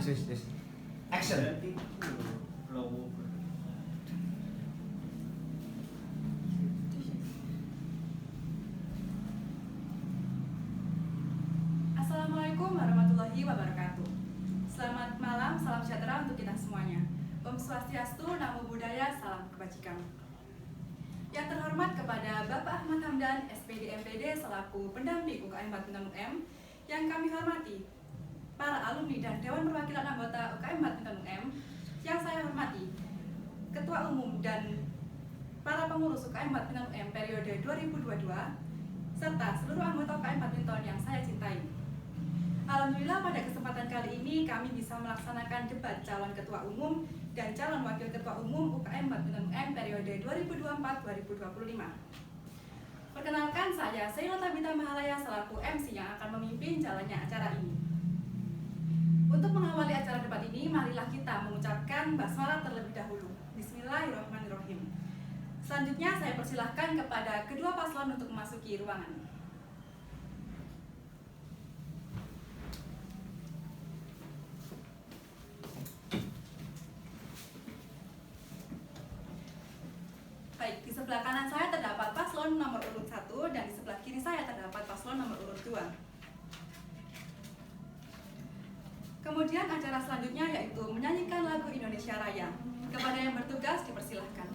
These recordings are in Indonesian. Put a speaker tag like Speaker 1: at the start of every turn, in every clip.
Speaker 1: Wis. Action.
Speaker 2: Assalamualaikum warahmatullahi wabarakatuh. Selamat malam, salam sejahtera untuk kita semuanya. Om Swastiastu, Namo Buddhaya, salam kebajikan. Yang terhormat kepada Bapak Ahmad Hamdan, SPD MPD selaku pendamping UKM Badminton UM, yang kami hormati para alumni dan Dewan Perwakilan Anggota UKM Badminton UM, yang saya hormati Ketua Umum dan para pengurus UKM Badminton UM periode 2022, serta seluruh anggota UKM Badminton yang saya cintai. Alhamdulillah pada kesempatan kali ini kami bisa melaksanakan debat calon ketua umum dan calon wakil ketua umum UKM Badminton UM periode 2024-2025. Perkenalkan, saya Sheila Tabita Mahalaya selaku MC yang akan memimpin jalannya acara ini. Untuk mengawali acara debat ini, marilah kita mengucapkan basmalah terlebih dahulu. Bismillahirrahmanirrahim. Selanjutnya saya persilahkan kepada kedua paslon untuk memasuki ruangan. Baik, di sebelah kanan saya terdapat paslon nomor urut 1 dan di sebelah kiri saya terdapat paslon nomor urut 2. Kemudian acara selanjutnya yaitu menyanyikan lagu Indonesia Raya. Kepada yang bertugas dipersilahkan.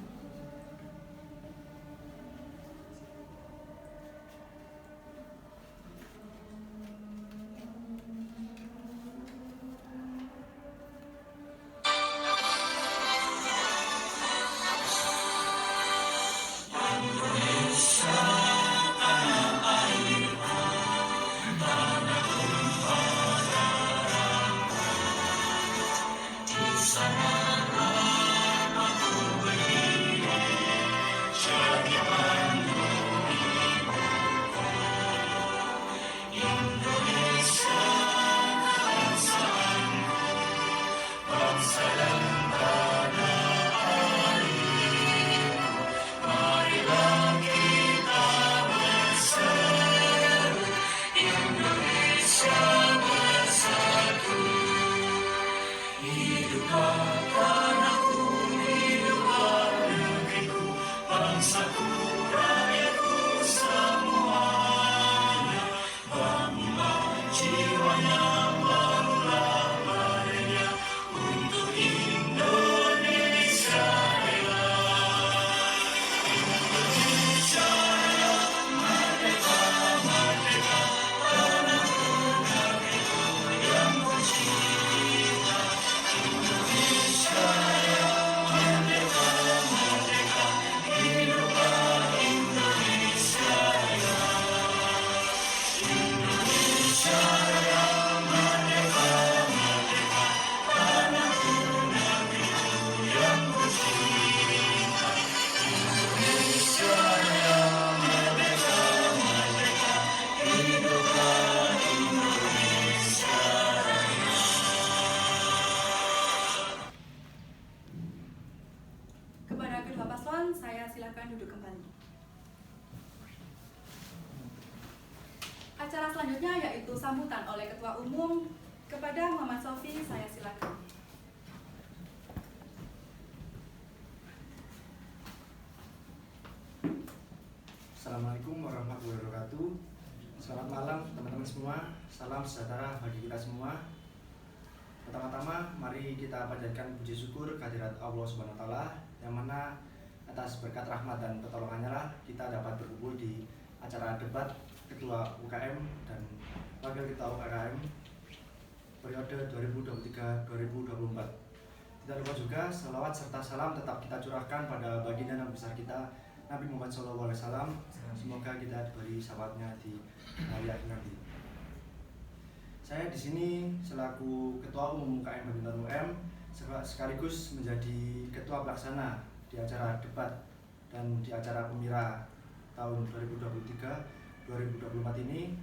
Speaker 2: Kepada kedua paslon, saya silakan duduk kembali. Acara selanjutnya yaitu sambutan oleh Ketua Umum kepada Muhammad Sofi, saya silakan.
Speaker 3: Assalamualaikum warahmatullahi wabarakatuh. Selamat malam teman-teman semua. Salam sejahtera bagi kita semua. Pertama-tama mari kita panjatkan puji syukur kehadirat Allah Subhanahu wa taala yang mana atas berkat rahmat dan pertolongannya lah kita dapat berkumpul di acara debat Ketua UKM dan Wakil Ketua UKM periode 2023-2024. Tidak lupa juga salawat serta salam tetap kita curahkan pada baginda Nabi besar kita Nabi Muhammad SAW. Semoga kita diberi syafaatnya di hari akhir nanti. Saya di sini selaku Ketua Umum UKM Badminton UM sekaligus menjadi Ketua Pelaksana di acara debat dan di acara Pemira tahun 2023-2024 ini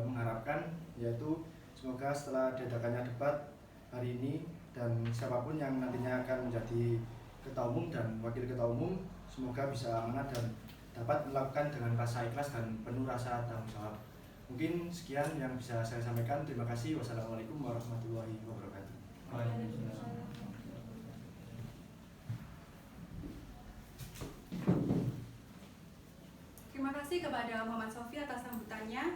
Speaker 3: mengharapkan yaitu semoga setelah diadakannya debat hari ini dan siapapun yang nantinya akan menjadi Ketua Umum dan Wakil Ketua Umum semoga bisa amanah dan dapat melakukan dengan rasa ikhlas dan penuh rasa tanggung jawab. Mungkin sekian yang bisa saya sampaikan. Terima kasih. Wassalamualaikum warahmatullahi wabarakatuh.
Speaker 2: kasih kepada Muhammad Sofi atas sambutannya.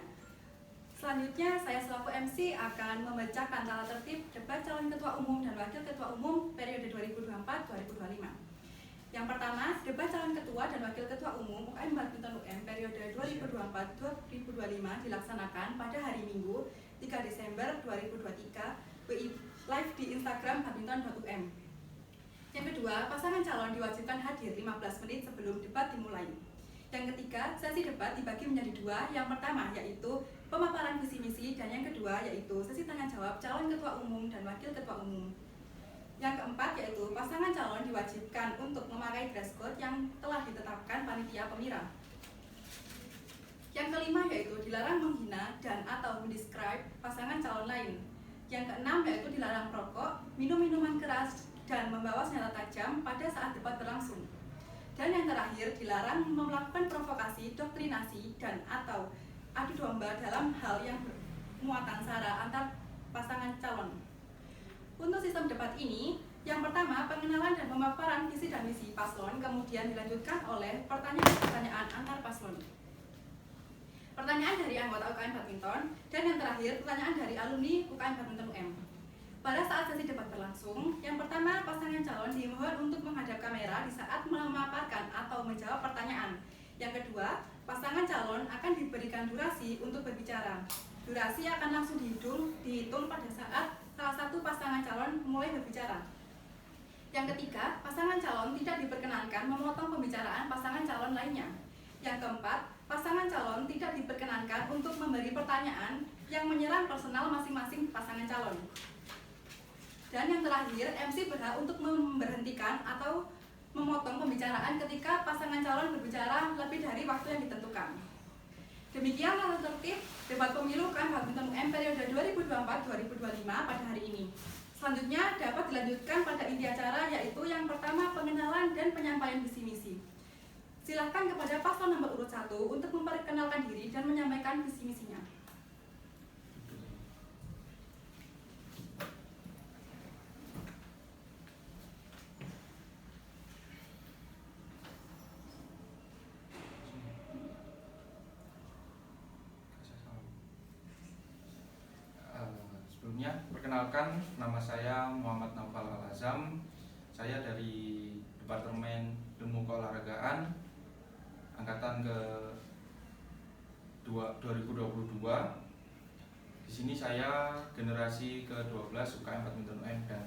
Speaker 2: Selanjutnya, saya selaku MC akan membacakan tata tertib debat calon ketua umum dan wakil ketua umum periode 2024-2025. Yang pertama, debat calon ketua dan wakil ketua umum UKM Badminton UM periode 2024-2025 dilaksanakan pada hari Minggu 3 Desember 2023 live di Instagram badminton.um. Yang kedua, pasangan calon diwajibkan hadir 15 menit sebelum debat dimulai. Yang ketiga, sesi debat dibagi menjadi dua. Yang pertama yaitu pemaparan visi misi dan yang kedua yaitu sesi tanya jawab calon ketua umum dan wakil ketua umum. Yang keempat yaitu pasangan calon diwajibkan untuk memakai dress code yang telah ditetapkan panitia pemirsa. Yang kelima yaitu dilarang menghina dan atau mendescribe pasangan calon lain. Yang keenam yaitu dilarang merokok, minum minuman keras, dan membawa senjata tajam pada saat debat berlangsung. Dan yang terakhir, dilarang melakukan provokasi, doktrinasi, dan atau adu domba dalam hal yang bermuatan sara antar pasangan calon. Untuk sistem debat ini, yang pertama pengenalan dan pemaparan visi dan misi paslon, kemudian dilanjutkan oleh pertanyaan-pertanyaan antar paslon. Pertanyaan dari anggota UKM Badminton, dan yang terakhir pertanyaan dari alumni UKM Badminton UM. Pada saat sesi debat berlangsung, yang pertama pasangan calon dimohon untuk menghadap kamera di saat memaparkan atau menjawab pertanyaan. Yang kedua, pasangan calon akan diberikan durasi untuk berbicara. Durasi akan langsung dihitung pada saat salah satu pasangan calon mulai berbicara. Yang ketiga, pasangan calon tidak diperkenankan memotong pembicaraan pasangan calon lainnya. Yang keempat, pasangan calon tidak diperkenankan untuk memberi pertanyaan yang menyerang personal masing-masing pasangan calon. Dan yang terakhir, MC berhak untuk memberhentikan atau memotong pembicaraan ketika pasangan calon berbicara lebih dari waktu yang ditentukan. Demikian tata tertib debat pemilu UKM Badminton UM periode 2024-2025 pada hari ini. Selanjutnya dapat dilanjutkan pada inti acara, yaitu yang pertama pengenalan dan penyampaian visi misi. Silakan kepada paslon nomor urut 1 untuk memperkenalkan diri dan menyampaikan visi misinya.
Speaker 1: Sebelumnya, perkenalkan, nama saya Muhammad Naufal Al-Azam. Saya dari Departemen Ilmu Keolahragaan angkatan ke 2022. Di sini saya generasi ke-12 UKM Badminton UM dan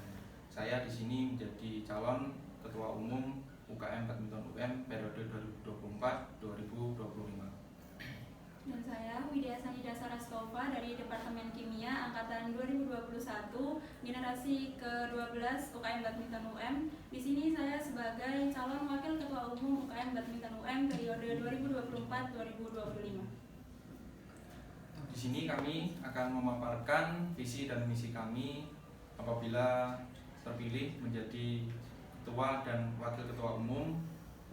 Speaker 1: saya di sini menjadi calon ketua umum UKM Badminton UM periode 2024-2025.
Speaker 4: Dan saya Widya Sanida Saraskova dari Departemen Kimia angkatan 2021 generasi ke-12 UKM Badminton UM. Di sini saya sebagai calon wakil ketua umum UKM Badminton UM periode 2024-2025.
Speaker 1: Di sini kami akan memaparkan visi dan misi kami apabila terpilih menjadi ketua dan wakil ketua umum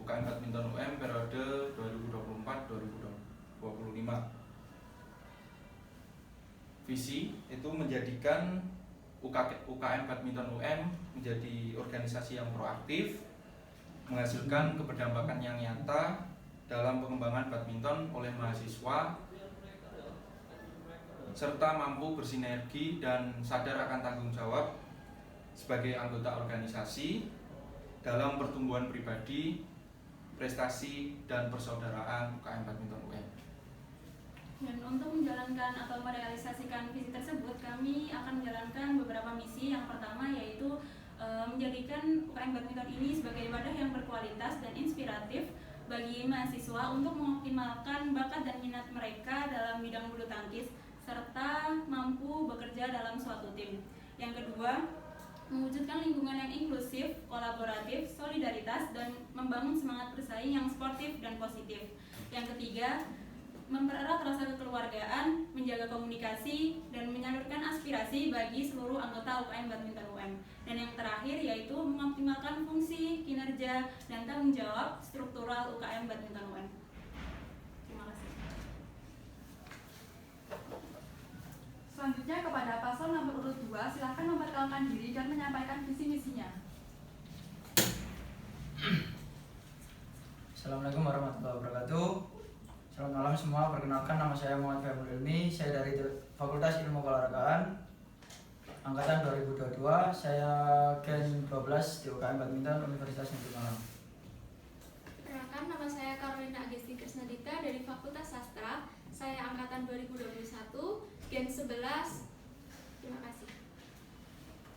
Speaker 1: UKM Badminton UM periode 2024-2025. Visi itu menjadikan UKM Badminton UM menjadi organisasi yang proaktif, menghasilkan keberdampakan yang nyata dalam pengembangan badminton oleh mahasiswa, serta mampu bersinergi dan sadar akan tanggung jawab sebagai anggota organisasi dalam pertumbuhan pribadi, prestasi, dan persaudaraan UKM Badminton UM.
Speaker 4: Dan untuk menjalankan atau merealisasikan visi tersebut, kami akan menjalankan beberapa misi. Yang pertama yaitu menjadikan UKM Badminton ini sebagai wadah yang berkualitas dan inspiratif bagi mahasiswa untuk mengoptimalkan bakat dan minat mereka dalam bidang bulu tangkis serta mampu bekerja dalam suatu tim. Yang kedua, mewujudkan lingkungan yang inklusif, kolaboratif, solidaritas, dan membangun semangat bersaing yang sportif dan positif. Yang ketiga, mempererat rasa kekeluargaan, menjaga komunikasi, dan menyalurkan aspirasi bagi seluruh anggota UKM Badminton UM. Dan yang terakhir yaitu mengoptimalkan fungsi, kinerja, dan tanggung jawab struktural UKM Badminton UM. Terima kasih.
Speaker 2: Selanjutnya kepada paslon nomor urut 2, silakan memperkenalkan diri dan menyampaikan visi misinya.
Speaker 5: Assalamualaikum warahmatullahi wabarakatuh. Selamat malam semua, perkenalkan nama saya Muhammad Fahmul Ilmi. Saya dari Fakultas Ilmu Keolahragaan Angkatan 2022. Saya Gen 12 di UKM Badminton Universitas Negeri Malang.
Speaker 6: Perkenalkan, nama saya Carolina Agesti Krisnadita dari Fakultas Sastra. Saya Angkatan 2021, Gen 11. Terima kasih.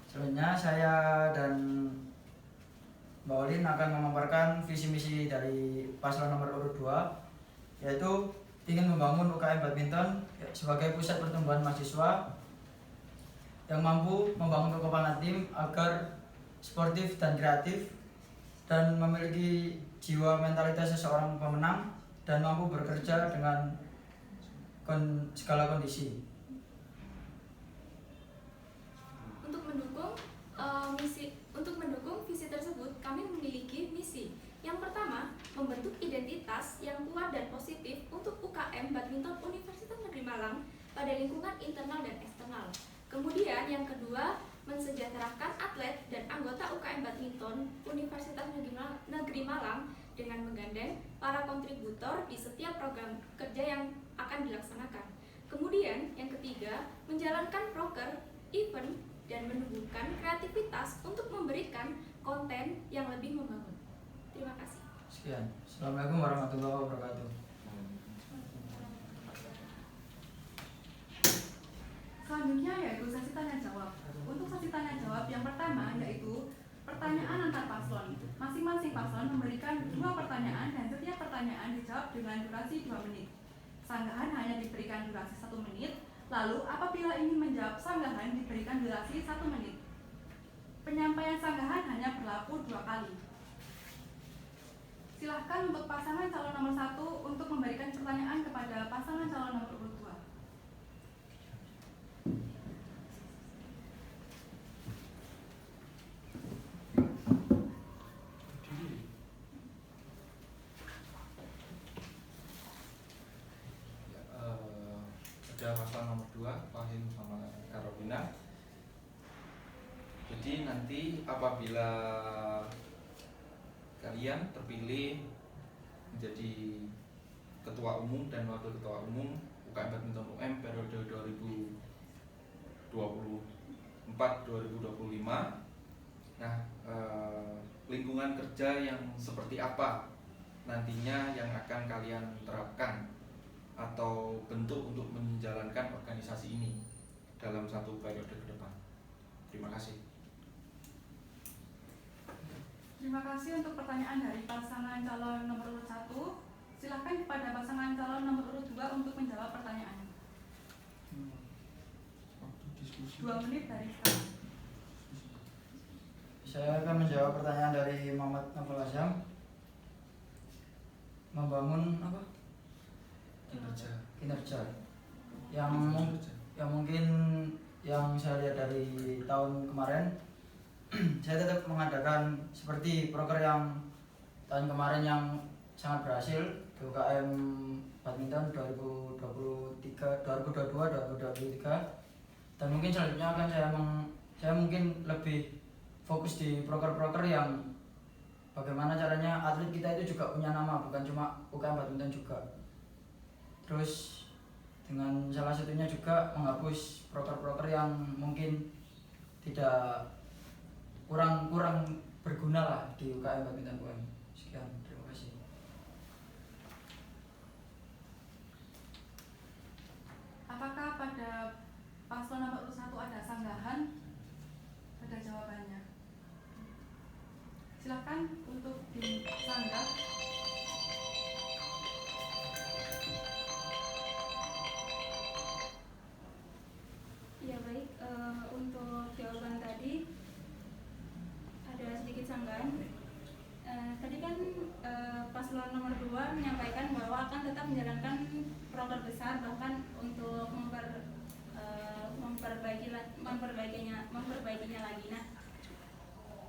Speaker 5: Selanjutnya saya dan Mbak Olin akan memaparkan visi misi dari paslon nomor urut 2, yaitu ingin membangun UKM Badminton sebagai pusat pertumbuhan mahasiswa yang mampu membangun kekompakan tim agar sportif dan kreatif dan memiliki jiwa mentalitas seseorang pemenang dan mampu bekerja dengan segala kondisi.
Speaker 6: Untuk mendukung visi tersebut, kami memiliki misi. Yang pertama, membentuk identitas yang kuat dan positif untuk UKM Badminton Universitas Negeri Malang pada lingkungan internal dan eksternal. Kemudian yang kedua, mensejahterakan atlet dan anggota UKM Badminton Universitas Negeri Malang dengan menggandeng para kontributor di setiap program kerja yang akan dilaksanakan. Kemudian yang ketiga, menjalankan proker, event, dan menumbuhkan kreativitas untuk memberikan konten yang lebih membangun. Terima kasih.
Speaker 5: Sekian. Assalamualaikum warahmatullahi wabarakatuh.
Speaker 2: Selanjutnya yaitu sesi tanya jawab. Untuk sesi tanya jawab yang pertama yaitu pertanyaan antar paslon. Masing-masing paslon memberikan 2 pertanyaan dan setiap pertanyaan dijawab dengan durasi 2 menit. Sanggahan hanya diberikan durasi 1 menit, lalu apabila ingin menjawab sanggahan diberikan durasi 1 menit. Penyampaian sanggahan hanya berlaku 2 kali. Silahkan untuk pasangan calon nomor 1 untuk memberikan pertanyaan kepada pasangan calon nomor urut 2.
Speaker 1: Ada paslon nomor 2, Fahim sama Carolina. Jadi nanti apabila kalian terpilih menjadi ketua umum dan wakil ketua umum UKM Badminton UM periode 2024-2025, nah lingkungan kerja yang seperti apa nantinya yang akan kalian terapkan atau bentuk untuk menjalankan organisasi ini dalam satu periode ke depan. Terima kasih.
Speaker 2: Terima kasih untuk pertanyaan dari pasangan calon nomor urut 1. Silakan kepada pasangan calon nomor urut 2 untuk menjawab pertanyaannya. 2 menit dari sekarang.
Speaker 5: Saya akan menjawab pertanyaan dari Muhammad Nafal Azam. Membangun apa? Kinerja. Yang mungkin yang saya lihat dari tahun kemarin, saya tetap mengadakan seperti proker yang tahun kemarin yang sangat berhasil di UKM Badminton 2022-2023, dan mungkin selanjutnya akan saya mungkin lebih fokus di proker-proker yang bagaimana caranya atlet kita itu juga punya nama, bukan cuma UKM Badminton juga. Terus dengan salah satunya juga menghapus proker-proker yang mungkin tidak kurang berguna lah di UKM Badminton UM. Sekian, terima kasih.
Speaker 2: Apakah pada paslon nomor urut 1 ada sanggahan? Ada jawabannya. Silakan untuk disanggah.
Speaker 4: Ya baik, untuk jawaban tadi ada sedikit sanggahan. Tadi kan paslon nomor 2 menyampaikan bahwa akan tetap menjalankan proker besar, bahkan untuk memperbaikinya lagi. Nah,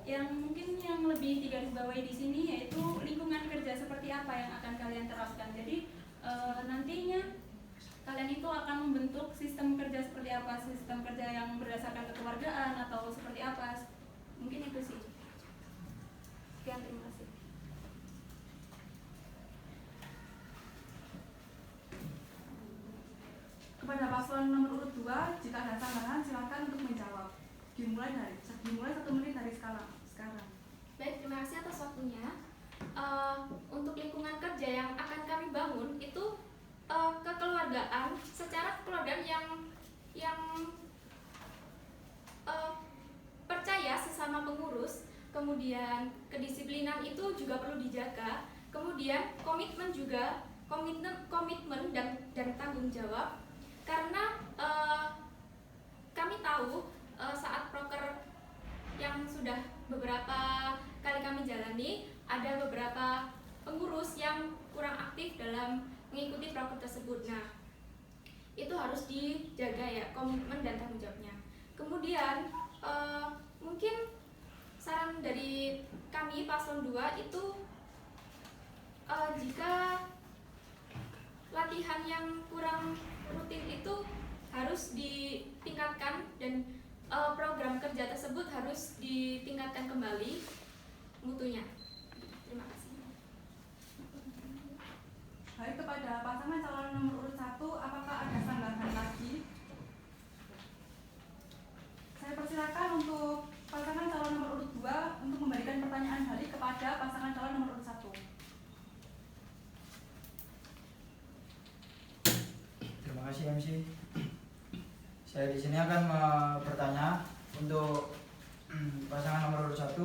Speaker 4: yang mungkin yang lebih digarisbawahi di sini yaitu lingkungan kerja seperti apa yang akan kalian terapkan. Jadi nantinya kalian itu akan membentuk sistem kerja seperti apa, sistem kerja yang berdasarkan kekeluargaan atau seperti apa, mungkin itu sih. Sekian, terima kasih.
Speaker 2: Kepada paslon nomor urut 2, jika ada tambahan silakan untuk menjawab. Dimulai 1 menit dari sekarang.
Speaker 6: Baik, terima kasih atas waktunya. Untuk lingkungan kerja yang akan kami bangun itu kekeluargaan, secara kekeluargaan yang percaya sesama pengurus, kemudian kedisiplinan itu juga perlu dijaga, kemudian komitmen dan tanggung jawab, karena kami tahu saat proker yang sudah beberapa kali kami jalani, ada beberapa pengurus yang kurang aktif dalam mengikuti proker tersebut. Nah, itu harus dijaga ya, komitmen dan tanggung jawabnya. Kemudian mungkin saran dari kami paslon 2 itu jika latihan yang kurang rutin itu harus ditingkatkan dan program kerja tersebut harus ditingkatkan kembali mutunya. Terima kasih.
Speaker 2: Baik, kepada pasangan calon nomor urut 1, apakah ada sanggahan lagi? Saya persilakan untuk pasangan calon nomor urut 2 untuk memberikan pertanyaan balik kepada pasangan calon nomor urut 1.
Speaker 5: Terima kasih MC. Saya di sini akan bertanya untuk pasangan nomor urut 1.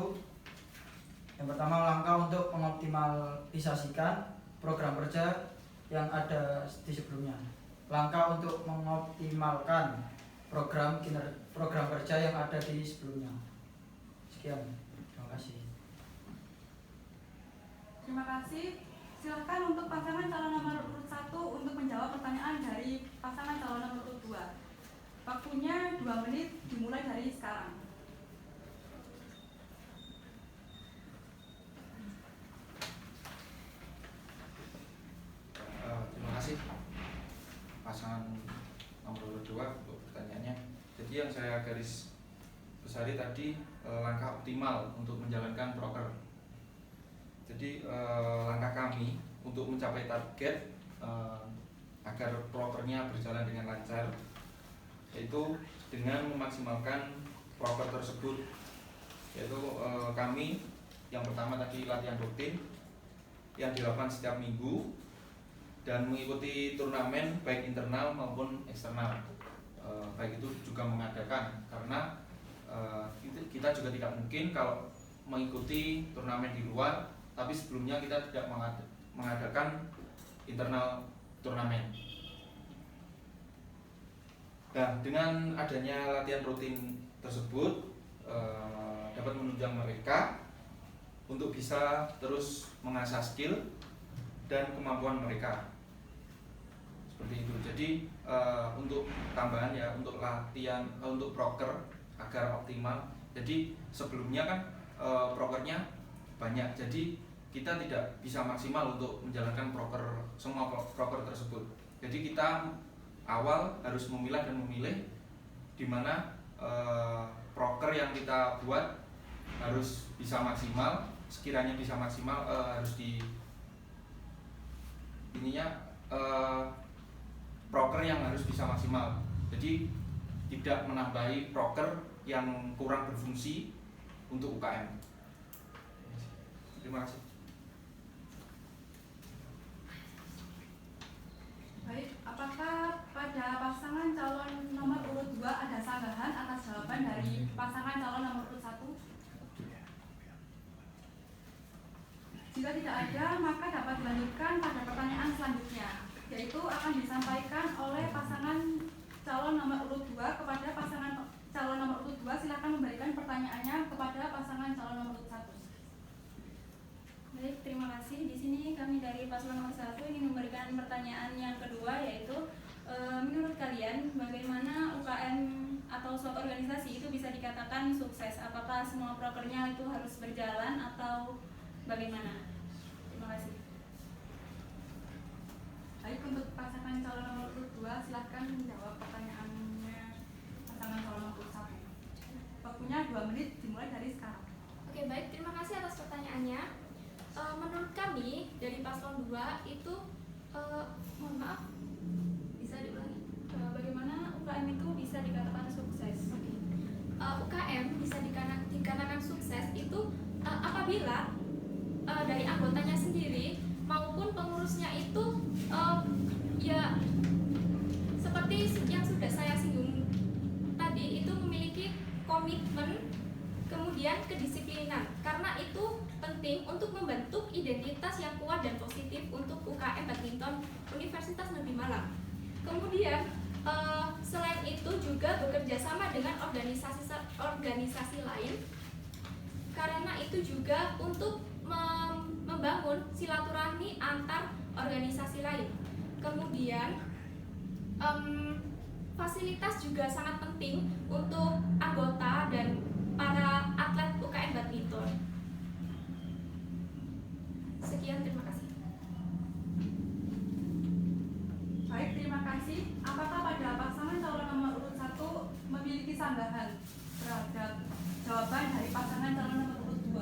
Speaker 5: Yang pertama, langkah untuk mengoptimalisasikan program kerja yang ada di sebelumnya. Langkah untuk mengoptimalkan program kerja yang ada di sebelumnya. Sekian. Terima kasih.
Speaker 2: Terima kasih. Silakan untuk pasangan calon nomor urut 1 untuk menjawab pertanyaan dari pasangan calon nomor urut 2. Waktunya 2 menit dimulai dari sekarang.
Speaker 1: Terima kasih pasangan nomor urut 2 untuk pertanyaannya. Jadi yang saya garis besari tadi langkah optimal untuk menjalankan proker. Jadi langkah kami untuk mencapai target agar prokernya berjalan dengan lancar, yaitu dengan memaksimalkan proker tersebut, yaitu kami yang pertama tadi latihan rutin yang dilakukan setiap minggu dan mengikuti turnamen baik internal maupun eksternal. Baik itu juga mengadakan, karena kita juga tidak mungkin kalau mengikuti turnamen di luar tapi sebelumnya kita tidak mengadakan internal turnamen. Nah, dengan adanya latihan rutin tersebut dapat menunjang mereka untuk bisa terus mengasah skill dan kemampuan mereka. Seperti itu. Jadi untuk tambahan ya, untuk latihan untuk proker agar optimal. Jadi sebelumnya kan prokernya banyak, jadi kita tidak bisa maksimal untuk menjalankan semua proker tersebut. Jadi kita awal harus memilah dan memilih di mana proker yang kita buat harus bisa maksimal. Sekiranya bisa maksimal harus proker yang harus bisa maksimal. Jadi tidak menambahi proker yang kurang berfungsi untuk UKM. Terima kasih.
Speaker 2: Baik, apakah pada pasangan calon nomor urut 2 ada sanggahan atas jawaban dari pasangan calon nomor urut 1? Jika tidak ada, maka dapat dilanjutkan pada pertanyaan selanjutnya, yaitu akan disampaikan oleh pasangan calon nomor urut 2 kepada pasangan calon nomor urut 2. Silakan memberikan pertanyaannya kepada pasangan calon nomor urut 1.
Speaker 4: Baik, terima kasih. Di sini kami dari paslon nomor 1 ingin memberikan pertanyaan yang kedua, yaitu menurut kalian bagaimana UKM atau suatu organisasi itu bisa dikatakan sukses? Apakah semua prokernya itu harus berjalan atau bagaimana? Terima kasih.
Speaker 2: Baik, untuk pasangan calon nomor urut 2 silakan menjawab pertanyaannya pasangan calon nomor urut 1. Waktunya 2 menit dimulai dari sekarang.
Speaker 6: Oke, baik, terima kasih atas pertanyaannya. Menurut kami dari paslon 2 itu mohon maaf, bisa diulangi.
Speaker 4: UKM itu bisa dikatakan sukses?
Speaker 6: UKM bisa dikatakan sukses itu apabila dari anggotanya sendiri maupun pengurusnya itu ya seperti yang sudah saya singgung tadi, itu memiliki komitmen, kemudian kedisiplinan, karena itu penting untuk membentuk identitas yang kuat dan positif untuk UKM Badminton Universitas Negeri Malang. Kemudian selain itu juga bekerja sama dengan organisasi lain, karena itu juga untuk membangun silaturahmi antar organisasi lain. Kemudian fasilitas juga sangat penting untuk anggota dan para atlet UKM Badminton. Sekian, terima kasih.
Speaker 2: Baik, terima kasih. Apakah pada pasangan calon nomor urut 1 memiliki sanggahan terhadap jawaban dari pasangan calon nomor urut 2?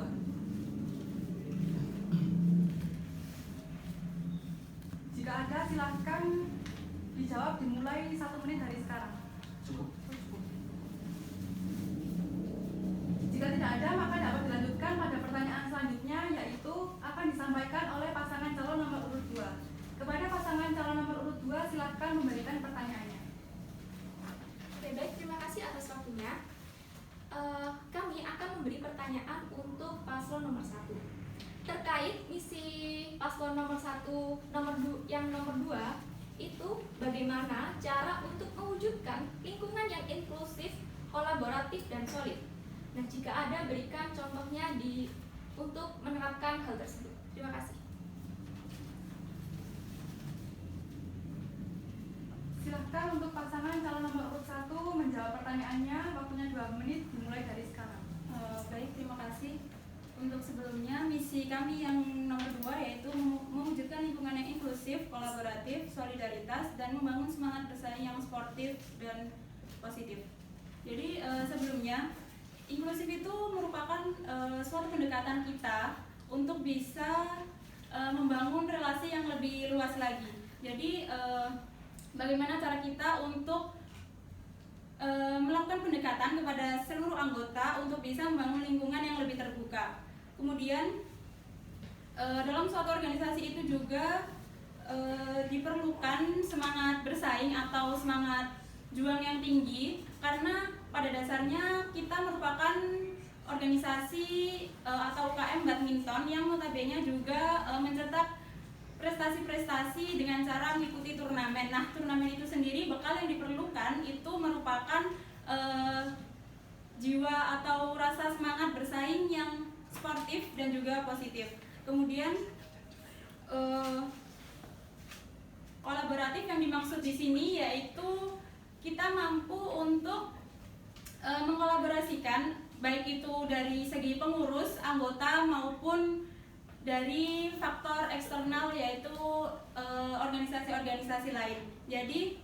Speaker 2: Jika ada, silahkan dijawab, dimulai 1 menit dari sekarang.
Speaker 1: Cukup.
Speaker 2: Jika tidak ada, maka dapat dilanjutkan pada pertanyaan selanjutnya, yaitu akan disampaikan oleh pasangan calon nomor urut 2. Kepada pasangan calon nomor urut 2, silahkan memberikan pertanyaannya.
Speaker 6: Oke, baik, terima kasih atas waktunya. Kami akan memberi pertanyaan untuk paslon nomor 1 terkait misi paslon nomor 1 yang nomor 2 itu bagaimana cara untuk mewujudkan lingkungan yang inklusif, kolaboratif, dan solid. Nah, jika ada, berikan contohnya untuk menerapkan hal tersebut. Terima kasih.
Speaker 2: Silahkan untuk pasangan calon nomor urut 1 menjawab pertanyaannya. Waktunya 2 menit, dimulai dari sekarang.
Speaker 4: Baik, terima kasih. Untuk sebelumnya, misi kami yang nomor 2 yaitu mewujudkan lingkungan yang inklusif, kolaboratif, solidaritas, dan membangun semangat bersaing yang sportif dan positif. Jadi sebelumnya, inklusif itu merupakan suatu pendekatan kita untuk bisa membangun relasi yang lebih luas lagi. Jadi bagaimana cara kita untuk melakukan pendekatan kepada seluruh anggota untuk bisa membangun lingkungan yang lebih terbuka. Kemudian dalam suatu organisasi itu juga diperlukan semangat bersaing atau semangat juang yang tinggi, karena pada dasarnya kita merupakan organisasi atau UKM badminton yang notabene juga mencetak prestasi-prestasi dengan cara mengikuti turnamen. Nah, turnamen itu sendiri bekal yang diperlukan itu merupakan jiwa atau rasa semangat bersaing yang sportif dan juga positif. Kemudian kolaboratif yang dimaksud di sini yaitu kita mampu untuk mengkolaborasikan baik itu dari segi pengurus, anggota maupun dari faktor eksternal yaitu organisasi-organisasi lain. Jadi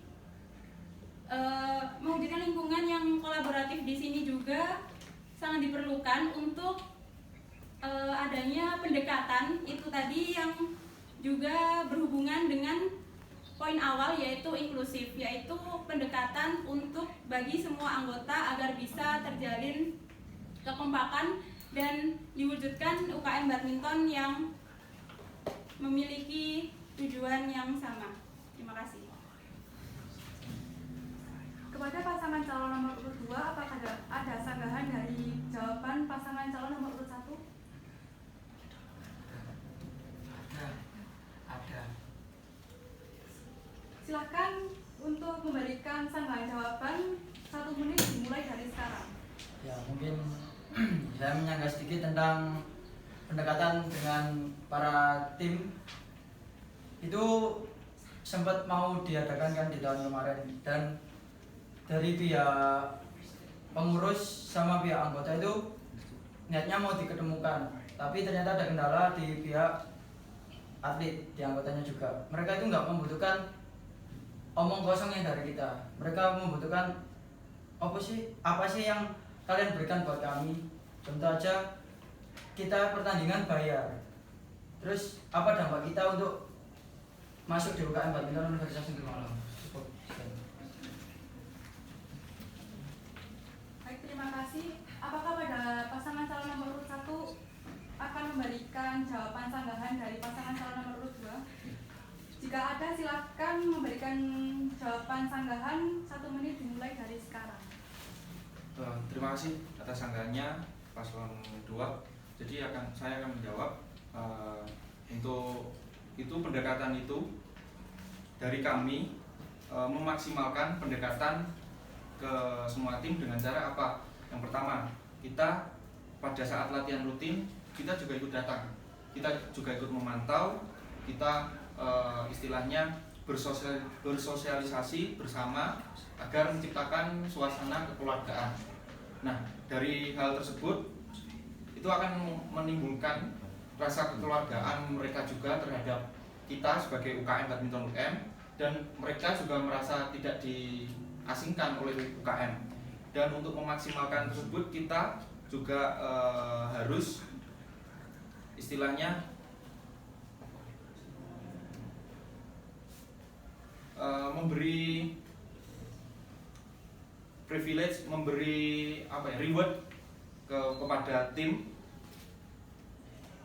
Speaker 4: mewujudkan lingkungan yang kolaboratif di sini juga sangat diperlukan untuk adanya pendekatan itu tadi yang juga berhubungan dengan poin awal yaitu inklusif, yaitu pendekatan untuk bagi semua anggota agar bisa terjalin kekompakan dan diwujudkan UKM badminton yang memiliki tujuan yang sama. Terima kasih.
Speaker 2: Kepada pasangan calon nomor urut 2, apakah ada sanggahan dari jawaban pasangan calon nomor urut 1?
Speaker 5: Ada.
Speaker 2: Silakan untuk memberikan sanggahan jawaban 1 menit, dimulai dari sekarang.
Speaker 5: Ya, mungkin saya menyangka sedikit tentang pendekatan dengan para tim. Itu sempat mau diadakan kan di tahun kemarin, dan dari pihak pengurus sama pihak anggota itu niatnya mau diketemukan, tapi ternyata ada kendala di pihak atlet, di anggotanya juga. Mereka itu nggak membutuhkan omong kosong yang dari kita. Mereka membutuhkan apa sih yang kalian berikan buat kami. Contoh aja, kita pertandingan bayar, terus apa dampak kita untuk masuk di UKM Badminton Universitas Negeri Malang.
Speaker 2: Terima kasih. Apakah pada pasangan calon nomor urut 1 akan memberikan jawaban sanggahan dari pasangan calon nomor urut 2? Jika ada, silakan memberikan jawaban sanggahan 1 menit dimulai dari sekarang.
Speaker 1: Terima kasih atas sanggahannya paslon 2. Jadi saya akan menjawab untuk itu pendekatan itu dari kami memaksimalkan pendekatan ke semua tim dengan cara apa? Yang pertama, kita pada saat latihan rutin kita juga ikut datang, kita juga ikut memantau, kita istilahnya bersosialisasi bersama agar menciptakan suasana kekeluargaan. Nah, dari hal tersebut itu akan menimbulkan rasa kekeluargaan mereka juga terhadap kita sebagai UKM Badminton UM, dan mereka juga merasa tidak diasingkan oleh UKM. Dan untuk memaksimalkan tersebut kita juga harus istilahnya memberi privilege, memberi reward kepada tim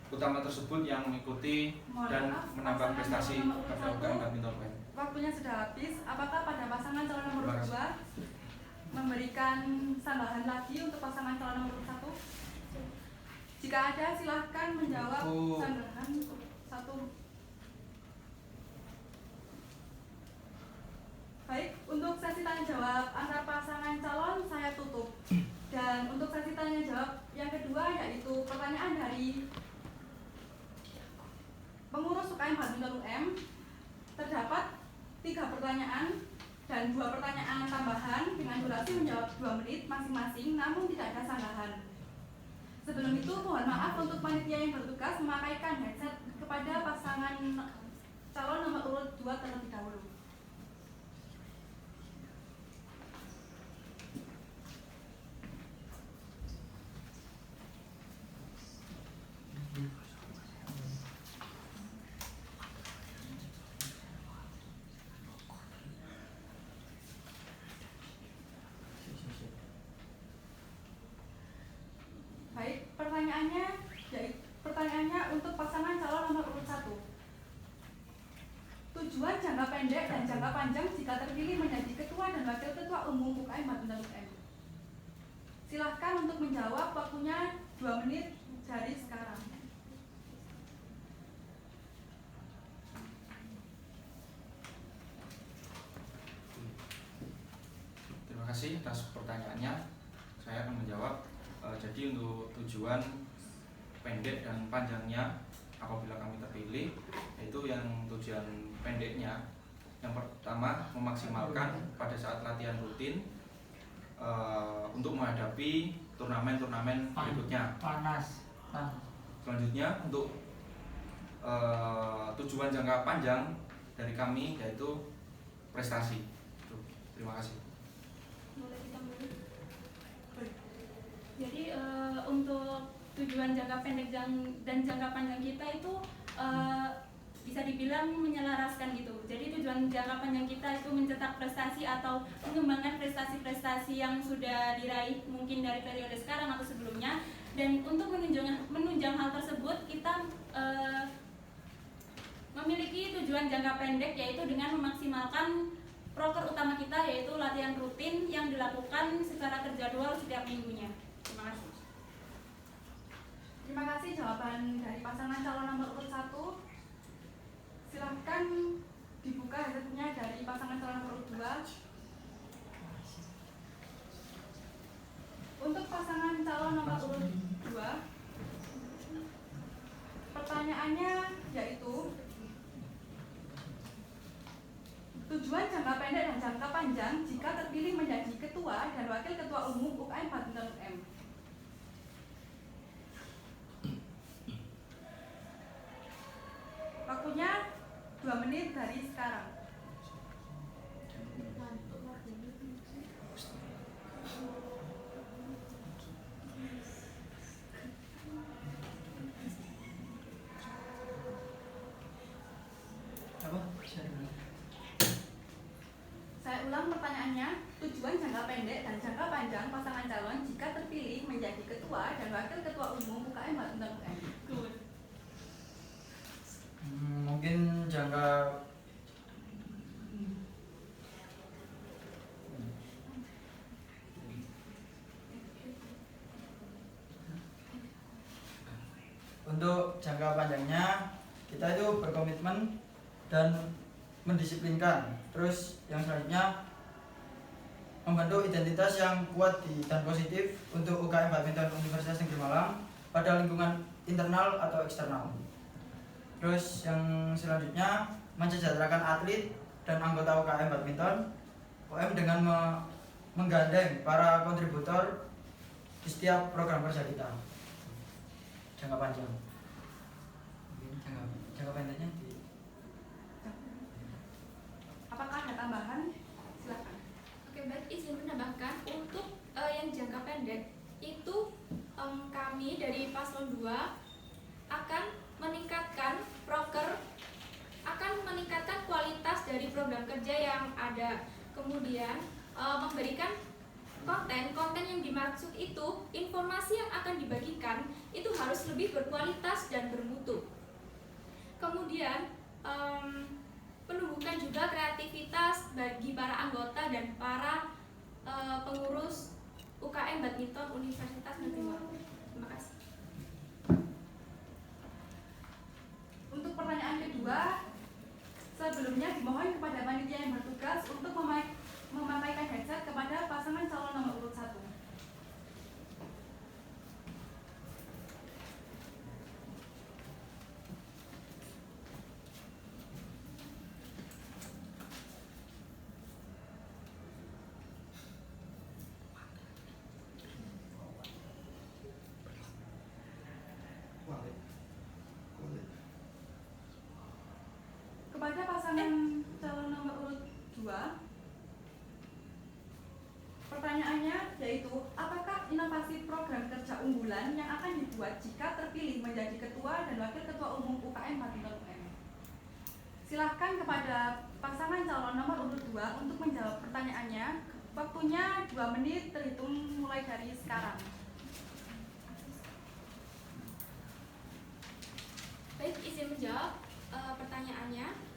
Speaker 1: utama tersebut yang mengikuti dan menambah prestasi pada UKM Badminton UM.
Speaker 2: Waktunya sudah habis. Apakah pada pasangan calon nomor 2 memberikan tambahan lagi untuk pasangan calon nomor 1? Jika ada, silahkan menjawab tambahan 1. Baik, untuk sesi tanya jawab antara pasangan calon saya tutup. Dan untuk sesi tanya jawab yang kedua, yaitu pertanyaan dari pengurus UKM Badminton UM, terdapat 3 pertanyaan dan 2 pertanyaan tambahan dengan durasi menjawab 2 menit masing-masing, namun tidak ada sanggahan. Sebelum itu, mohon maaf untuk panitia yang bertugas memakaikan headset kepada pasangan calon nomor urut 2 terlebih dahulu. Baik, pertanyaannya untuk pasangan calon nomor urut 1. Tujuan jangka pendek dan jangka panjang jika terpilih menjadi ketua dan wakil ketua umum UKM Badminton UM. Silahkan untuk menjawab, waktunya 2 menit dari sekarang.
Speaker 1: Terima kasih atas pertanyaannya. Saya akan menjawab. Jadi untuk tujuan pendek dan panjangnya apabila kami terpilih, yaitu yang tujuan pendeknya yang pertama memaksimalkan pada saat latihan rutin untuk menghadapi turnamen-turnamen berikutnya. Selanjutnya untuk tujuan jangka panjang dari kami yaitu prestasi. Terima kasih.
Speaker 4: Jadi untuk tujuan jangka pendek dan jangka panjang kita itu bisa dibilang menyelaraskan gitu. Jadi tujuan jangka panjang kita itu mencetak prestasi atau mengembangkan prestasi-prestasi yang sudah diraih mungkin dari periode sekarang atau sebelumnya. Dan untuk menunjang hal tersebut kita memiliki tujuan jangka pendek, yaitu dengan memaksimalkan proker utama kita, yaitu latihan rutin yang dilakukan secara terjadwal setiap minggunya. Terima kasih.
Speaker 2: Terima kasih jawaban dari pasangan calon nomor urut 1. Silahkan dibuka headsetnya dari pasangan calon nomor urut 2. Untuk pasangan calon nomor urut 2, pertanyaannya yaitu tujuan jangka pendek dan jangka panjang jika terpilih menjadi ketua dan wakil ketua umum UKM Badminton UM. Waktunya 2 menit dari sekarang. Saya ulang pertanyaannya, tujuan jangka pendek dan jangka panjang pasangan calon jika ketua dan wakil ketua umum UKM Badminton UM?
Speaker 5: Mungkin jangka untuk jangka panjangnya kita itu berkomitmen dan mendisiplinkan. Terus yang selanjutnya membentuk identitas yang kuat dan positif untuk UKM Badminton Universitas Negeri Malang pada lingkungan internal atau eksternal. Terus yang selanjutnya mensejahterakan atlet dan anggota UKM Badminton UM dengan menggandeng para kontributor di setiap program kerja kita. Jangka panjang. Mungkin jangka pendeknya di
Speaker 2: Apakah ada tambahan? Silakan.
Speaker 6: Oke, baik, izin menambahkan untuk yang jangka pendek itu kami dari Paslon 2 akan meningkatkan kualitas dari program kerja yang ada. Kemudian memberikan konten yang dimaksud itu, informasi yang akan dibagikan itu harus lebih berkualitas dan bermutu. Kemudian menumbuhkan juga kreativitas bagi para anggota dan para pengurus UKM Badminton Universitas Negeri Malang. Terima kasih.
Speaker 2: Untuk pertanyaan kedua, sebelumnya dimohon kepada panitia yang bertugas untuk memakaikan headset kepada pasangan calon nomor urut 1. Kepada pasangan calon nomor urut 2, pertanyaannya yaitu, apakah inovasi program kerja unggulan yang akan dibuat jika terpilih menjadi ketua dan wakil ketua umum UKM Badminton UM? Silahkan kepada pasangan calon nomor urut 2 untuk menjawab pertanyaannya. Waktunya 2 menit terhitung mulai dari sekarang.
Speaker 6: Baik, izin menjawab pertanyaannya.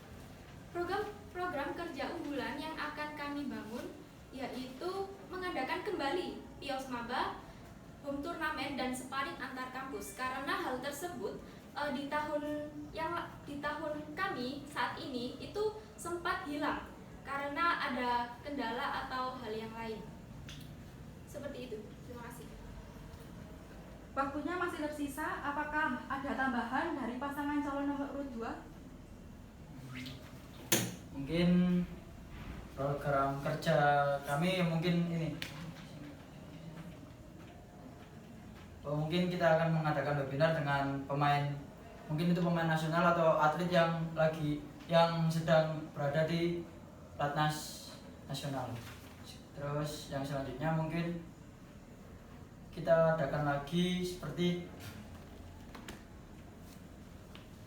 Speaker 6: Program kerja unggulan yang akan kami bangun yaitu mengadakan kembali PIOS Maba, home turnamen dan sparring antar kampus. Karena hal tersebut di tahun kami saat ini itu sempat hilang karena ada kendala atau hal yang lain. Seperti itu. Terima kasih.
Speaker 2: Waktunya masih tersisa. Apakah ada tambahan dari pasangan calon nomor urut 2?
Speaker 5: mungkin program kerja kami mungkin ini. Mungkin kita akan mengadakan webinar dengan pemain, mungkin itu pemain nasional atau atlet yang sedang berada di Platnas nasional. Terus yang selanjutnya mungkin kita adakan lagi seperti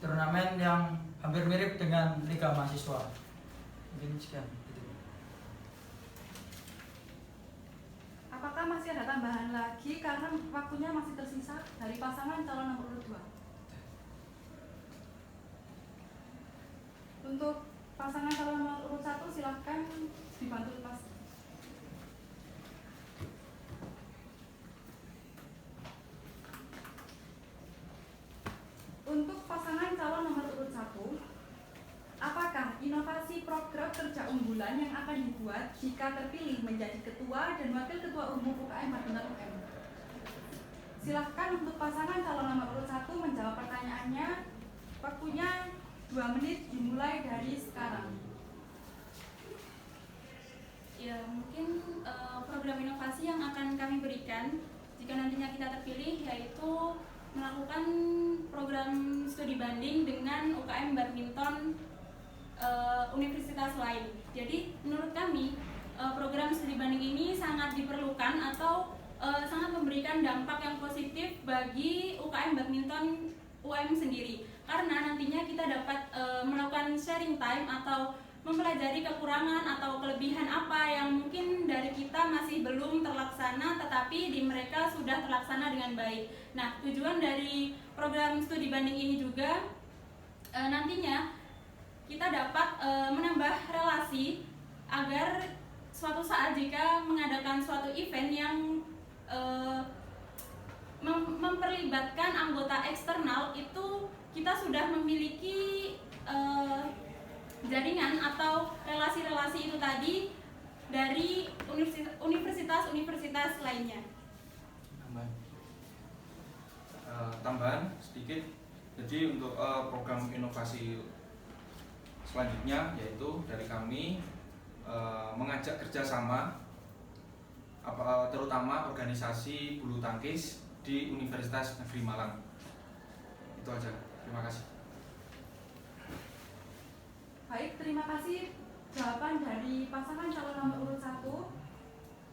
Speaker 5: turnamen yang hampir mirip dengan Liga Mahasiswa. Mungkin sekian.
Speaker 2: Apakah masih ada tambahan lagi karena waktunya masih tersisa dari pasangan calon nomor urut 2? Untuk pasangan calon nomor urut 1 silahkan dibantu Mas. Untuk pasangan calon nomor urut 1, apakah inovasi program kerja unggulan yang akan dibuat jika terpilih menjadi ketua dan wakil ketua umum UKM Badminton UM? Silahkan untuk pasangan calon nomor urut 1 menjawab pertanyaannya. Waktunya 2 menit dimulai dari sekarang.
Speaker 4: Ya, mungkin program inovasi yang akan kami berikan jika nantinya kita terpilih yaitu melakukan program studi banding dengan UKM Badminton universitas lain. Jadi menurut kami program studi banding ini sangat diperlukan atau sangat memberikan dampak yang positif bagi UKM Badminton UM sendiri, karena nantinya kita dapat melakukan sharing time atau mempelajari kekurangan atau kelebihan apa yang mungkin dari kita masih belum terlaksana tetapi di mereka sudah terlaksana dengan baik. Nah, tujuan dari program studi banding ini juga nantinya kita dapat menambah relasi agar suatu saat jika mengadakan suatu event yang memperlibatkan anggota eksternal itu kita sudah memiliki jaringan atau relasi-relasi itu tadi dari universitas-universitas lainnya.
Speaker 1: Tambahan sedikit, jadi untuk program inovasi selanjutnya yaitu dari kami mengajak kerjasama terutama organisasi bulu tangkis di Universitas Negeri Malang. Itu aja, terima kasih.
Speaker 2: Baik, terima kasih jawaban dari pasangan calon nomor urut 1.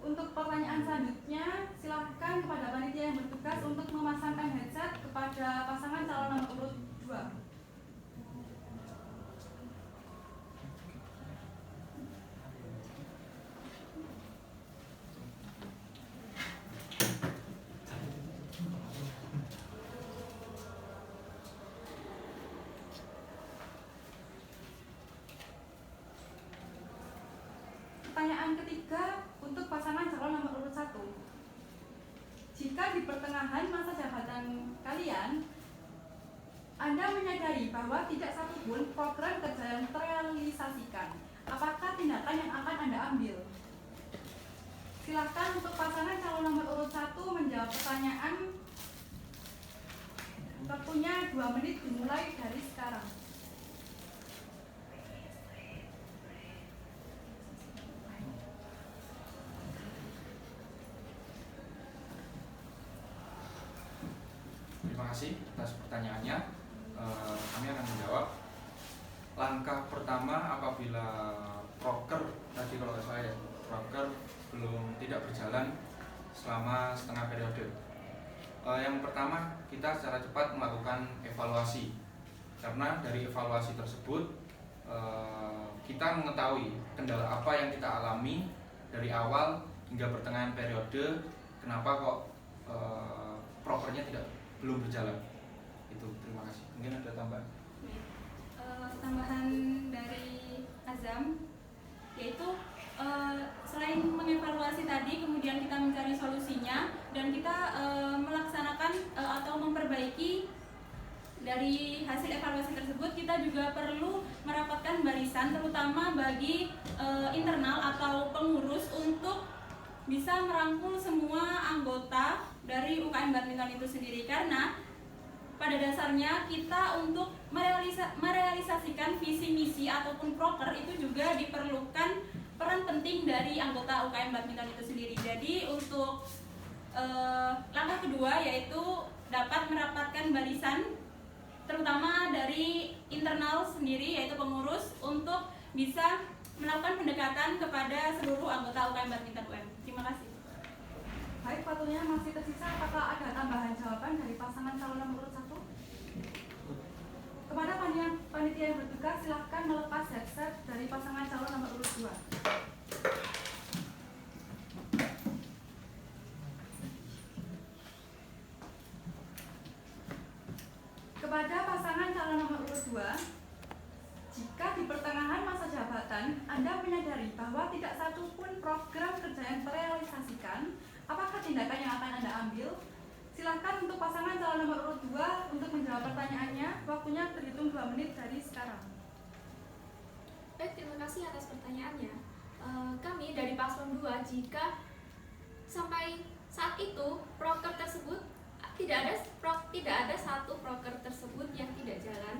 Speaker 2: Untuk pertanyaan selanjutnya, silahkan kepada panitia yang bertugas untuk memasangkan headset kepada pasangan calon nomor urut 2. Pertanyaan ketiga untuk pasangan calon nomor urut 1. Jika di pertengahan masa jabatan kalian, Anda menyadari bahwa tidak satupun program kerja yang terrealisasikan, apakah tindakan yang akan Anda ambil? Silakan untuk pasangan calon nomor urut 1 menjawab pertanyaan. Waktunya 2 menit dimulai dari sekarang.
Speaker 1: Terima kasih atas pertanyaannya. Kami akan menjawab. Langkah pertama apabila proker tadi kalau saya proker belum tidak berjalan selama setengah periode. Yang pertama kita secara cepat melakukan evaluasi, karena dari evaluasi tersebut kita mengetahui kendala apa yang kita alami dari awal hingga pertengahan periode, kenapa kok prokernya belum berjalan. Itu, terima kasih. Mungkin ada tambahan.
Speaker 4: Tambahan dari Azam yaitu selain mengevaluasi tadi, kemudian kita mencari solusinya dan kita melaksanakan atau memperbaiki dari hasil evaluasi tersebut. Kita juga perlu merapatkan barisan terutama bagi internal atau pengurus untuk bisa merangkul semua anggota dari UKM Badminton itu sendiri, karena pada dasarnya kita untuk merealisasikan visi misi ataupun proker itu juga diperlukan peran penting dari anggota UKM Badminton itu sendiri. Jadi untuk langkah kedua yaitu dapat merapatkan barisan terutama dari internal sendiri yaitu pengurus untuk bisa melakukan pendekatan kepada seluruh anggota UKM Badminton UM. Terima kasih.
Speaker 2: Baik, waktunya masih tersisa. Apakah ada tambahan jawaban dari pasangan calon nomor urut 1? Kepada panitia yang bertugas, silahkan melepas headset dari pasangan calon nomor urut 2. Kepada pasangan calon nomor urut 2, jika di pertengahan masa jabatan Anda menyadari bahwa tidak satu pun program kerja yang terrealisasikan, apakah tindakan yang akan Anda ambil? Silahkan untuk pasangan calon nomor urut 2 untuk menjawab pertanyaannya. Waktunya terhitung 2 menit dari sekarang.
Speaker 6: Baik, terima kasih atas pertanyaannya. Kami dari paslon 2, jika sampai saat itu proker tersebut tidak ada satu proker tersebut yang tidak jalan,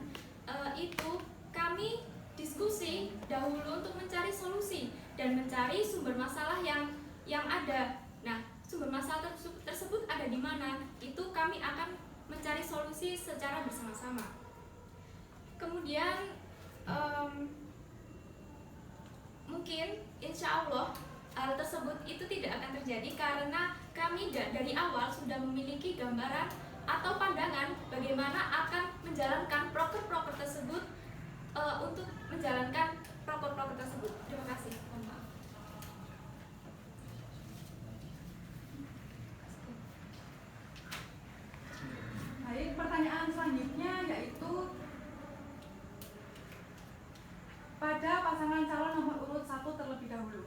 Speaker 6: itu kami diskusi dahulu untuk mencari solusi dan mencari sumber masalah yang ada. Nah, sumber masalah tersebut ada di mana? Itu kami akan mencari solusi secara bersama-sama. Kemudian mungkin insya Allah hal tersebut itu tidak akan terjadi karena kami dari awal sudah memiliki gambaran atau pandangan bagaimana akan menjalankan proker-proker tersebut untuk menjalankan proker-proker
Speaker 2: dahulu.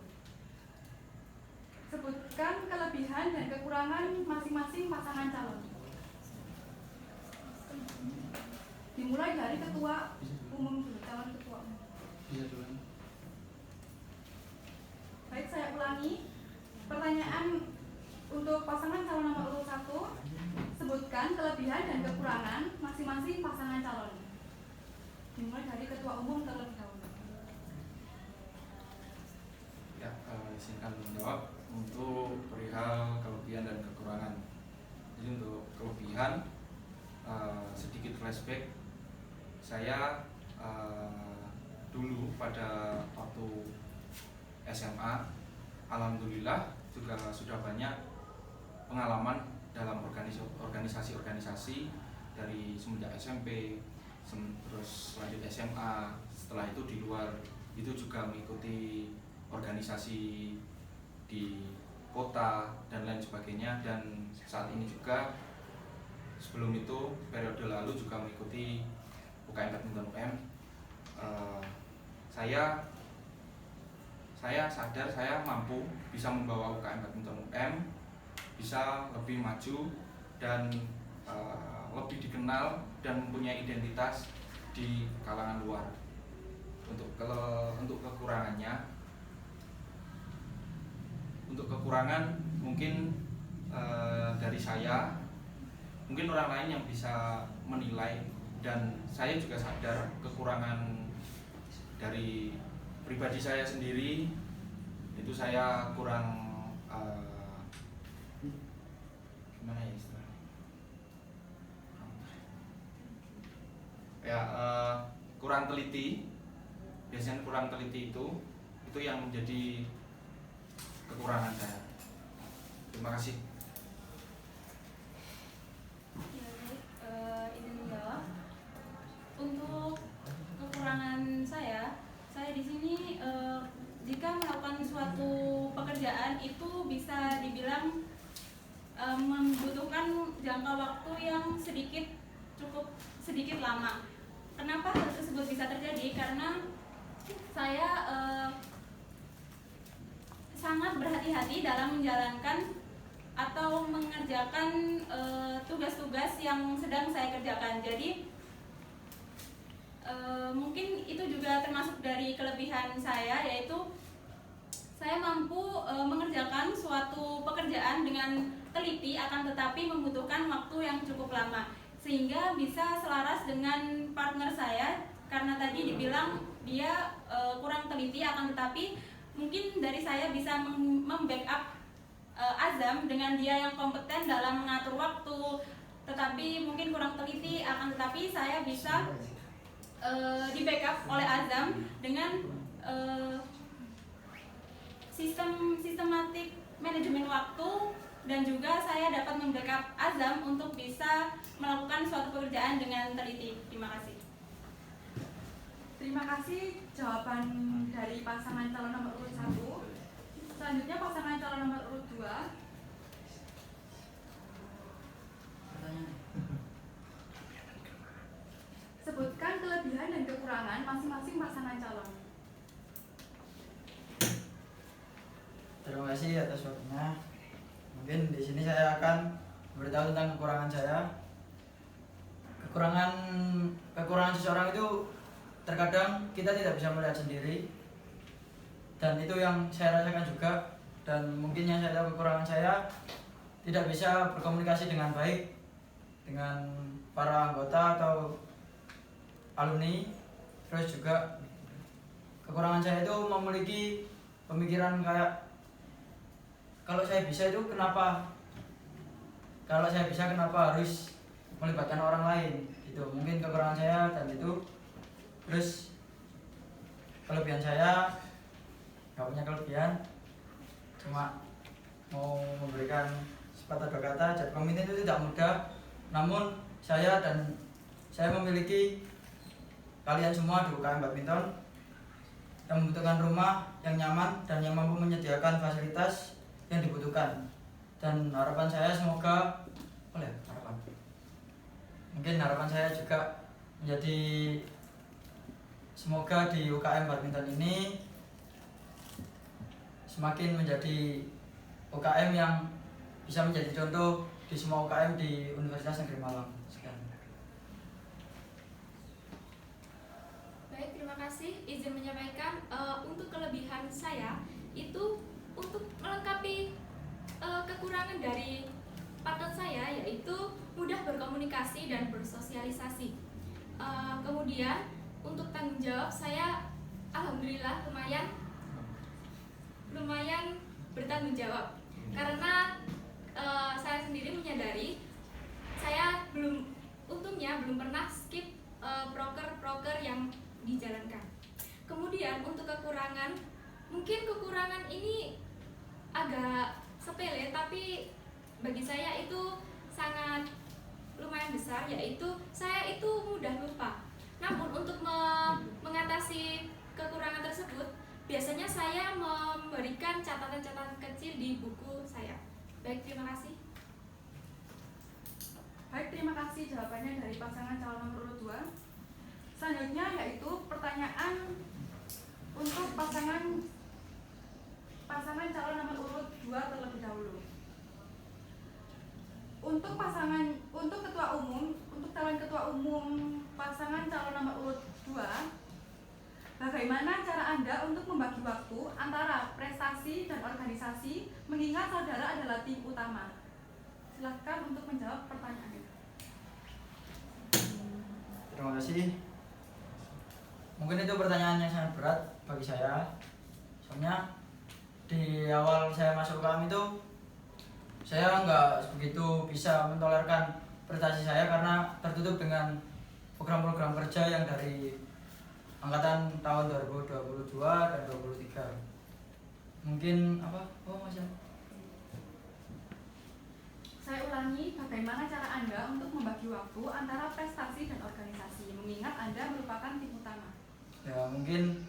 Speaker 2: Sebutkan kelebihan dan kekurangan masing-masing pasangan calon. Dimulai dari ketua umum dulu, calon ketua umum. Baik, saya ulangi. Pertanyaan untuk pasangan calon nomor urut 1, sebutkan kelebihan dan kekurangan masing-masing pasangan calon. Dimulai dari ketua umum terlebih dahulu.
Speaker 1: Ya, izinkan menjawab untuk perihal kelebihan dan kekurangan. Jadi untuk kelebihan, sedikit flashback, saya dulu pada waktu SMA, alhamdulillah juga sudah banyak pengalaman dalam organisasi-organisasi dari semenjak SMP, terus lanjut SMA. Setelah itu di luar itu juga mengikuti organisasi di kota dan lain sebagainya, dan saat ini juga sebelum itu periode lalu juga mengikuti UKM Badminton UM. Saya sadar saya mampu bisa membawa UKM Badminton UM bisa lebih maju dan lebih dikenal dan mempunyai identitas di kalangan luar. Untuk kekurangan mungkin dari saya, mungkin orang lain yang bisa menilai, dan saya juga sadar kekurangan dari pribadi saya sendiri itu saya kurang gimana ya istilahnya ya, kurang teliti. Biasanya kurang teliti itu yang menjadi kekurangan saya. Terima kasih.
Speaker 4: Ya, baik, izin menjawab. Untuk kekurangan saya di sini jika melakukan suatu pekerjaan itu bisa dibilang membutuhkan jangka waktu yang cukup sedikit lama. Kenapa hal tersebut bisa terjadi? Karena saya sangat berhati-hati dalam menjalankan atau mengerjakan tugas-tugas yang sedang saya kerjakan. Jadi mungkin itu juga termasuk dari kelebihan saya, yaitu saya mampu mengerjakan suatu pekerjaan dengan teliti, akan tetapi membutuhkan waktu yang cukup lama, sehingga bisa selaras dengan partner saya. Karena tadi dibilang dia kurang teliti, akan tetapi mungkin dari saya bisa membackup Azam dengan dia yang kompeten dalam mengatur waktu, tetapi mungkin kurang teliti, akan tetapi saya bisa di backup oleh Azam dengan sistematik manajemen waktu, dan juga saya dapat membackup Azam untuk bisa melakukan suatu pekerjaan dengan teliti. Terima kasih.
Speaker 2: Terima kasih jawaban dari pasangan calon nomor urut 1. Selanjutnya pasangan calon nomor urut 2. Sebutkan kelebihan dan kekurangan masing-masing pasangan calon.
Speaker 5: Terima kasih atas waktunya. Mungkin di sini saya akan memberitahu tentang kekurangan saya. Kekurangan seseorang itu terkadang kita tidak bisa melihat sendiri, dan itu yang saya rasakan juga. Dan mungkin yang saya tahu, kekurangan saya tidak bisa berkomunikasi dengan baik dengan para anggota atau alumni. Terus juga kekurangan saya itu memiliki pemikiran kayak, kalau saya bisa itu kenapa harus melibatkan orang lain. Itu mungkin kekurangan saya. Dan itu terus kelebihan saya nggak punya kelebihan, cuma mau memberikan sepatah dua kata. Jadi pemimpin itu tidak mudah, namun saya memiliki kalian semua di UKM Badminton yang membutuhkan rumah yang nyaman dan yang mampu menyediakan fasilitas yang dibutuhkan. Dan harapan saya harapan saya juga menjadi, semoga di UKM Badminton ini semakin menjadi UKM yang bisa menjadi contoh di semua UKM di Universitas Negeri Malang. Sekian.
Speaker 6: Baik, terima kasih. Izin menyampaikan untuk kelebihan saya itu untuk melengkapi kekurangan dari partner saya, yaitu mudah berkomunikasi dan bersosialisasi. Kemudian untuk tanggung jawab saya alhamdulillah lumayan bertanggung jawab, karena saya sendiri menyadari saya untungnya belum pernah skip proker yang dijalankan. Kemudian untuk kekurangan, mungkin kekurangan ini agak sepele, tapi bagi saya itu sangat lumayan besar, yaitu saya itu mudah lupa. Namun untuk mengatasi kekurangan tersebut, biasanya saya memberikan catatan-catatan kecil di buku saya. Baik, terima kasih.
Speaker 2: Baik, terima kasih jawabannya dari pasangan calon nomor urut 2. Selanjutnya yaitu pertanyaan untuk pasangan calon nomor urut 2 terlebih dahulu. Untuk calon ketua umum pasangan calon nomor urut 2, bagaimana cara Anda untuk membagi waktu antara prestasi dan organisasi mengingat saudara adalah tim utama? Silakan untuk menjawab pertanyaannya.
Speaker 5: Terima kasih. Mungkin itu pertanyaan yang sangat berat bagi saya. Soalnya di awal saya masuk UKM itu saya nggak begitu bisa mentolerkan prestasi saya karena tertutup dengan program-program kerja yang dari angkatan tahun 2022 dan 2023. Mungkin apa? Oh, Mas.
Speaker 2: Saya ulangi, bagaimana cara Anda untuk membagi waktu antara prestasi dan organisasi mengingat Anda merupakan tim utama?
Speaker 5: Ya, mungkin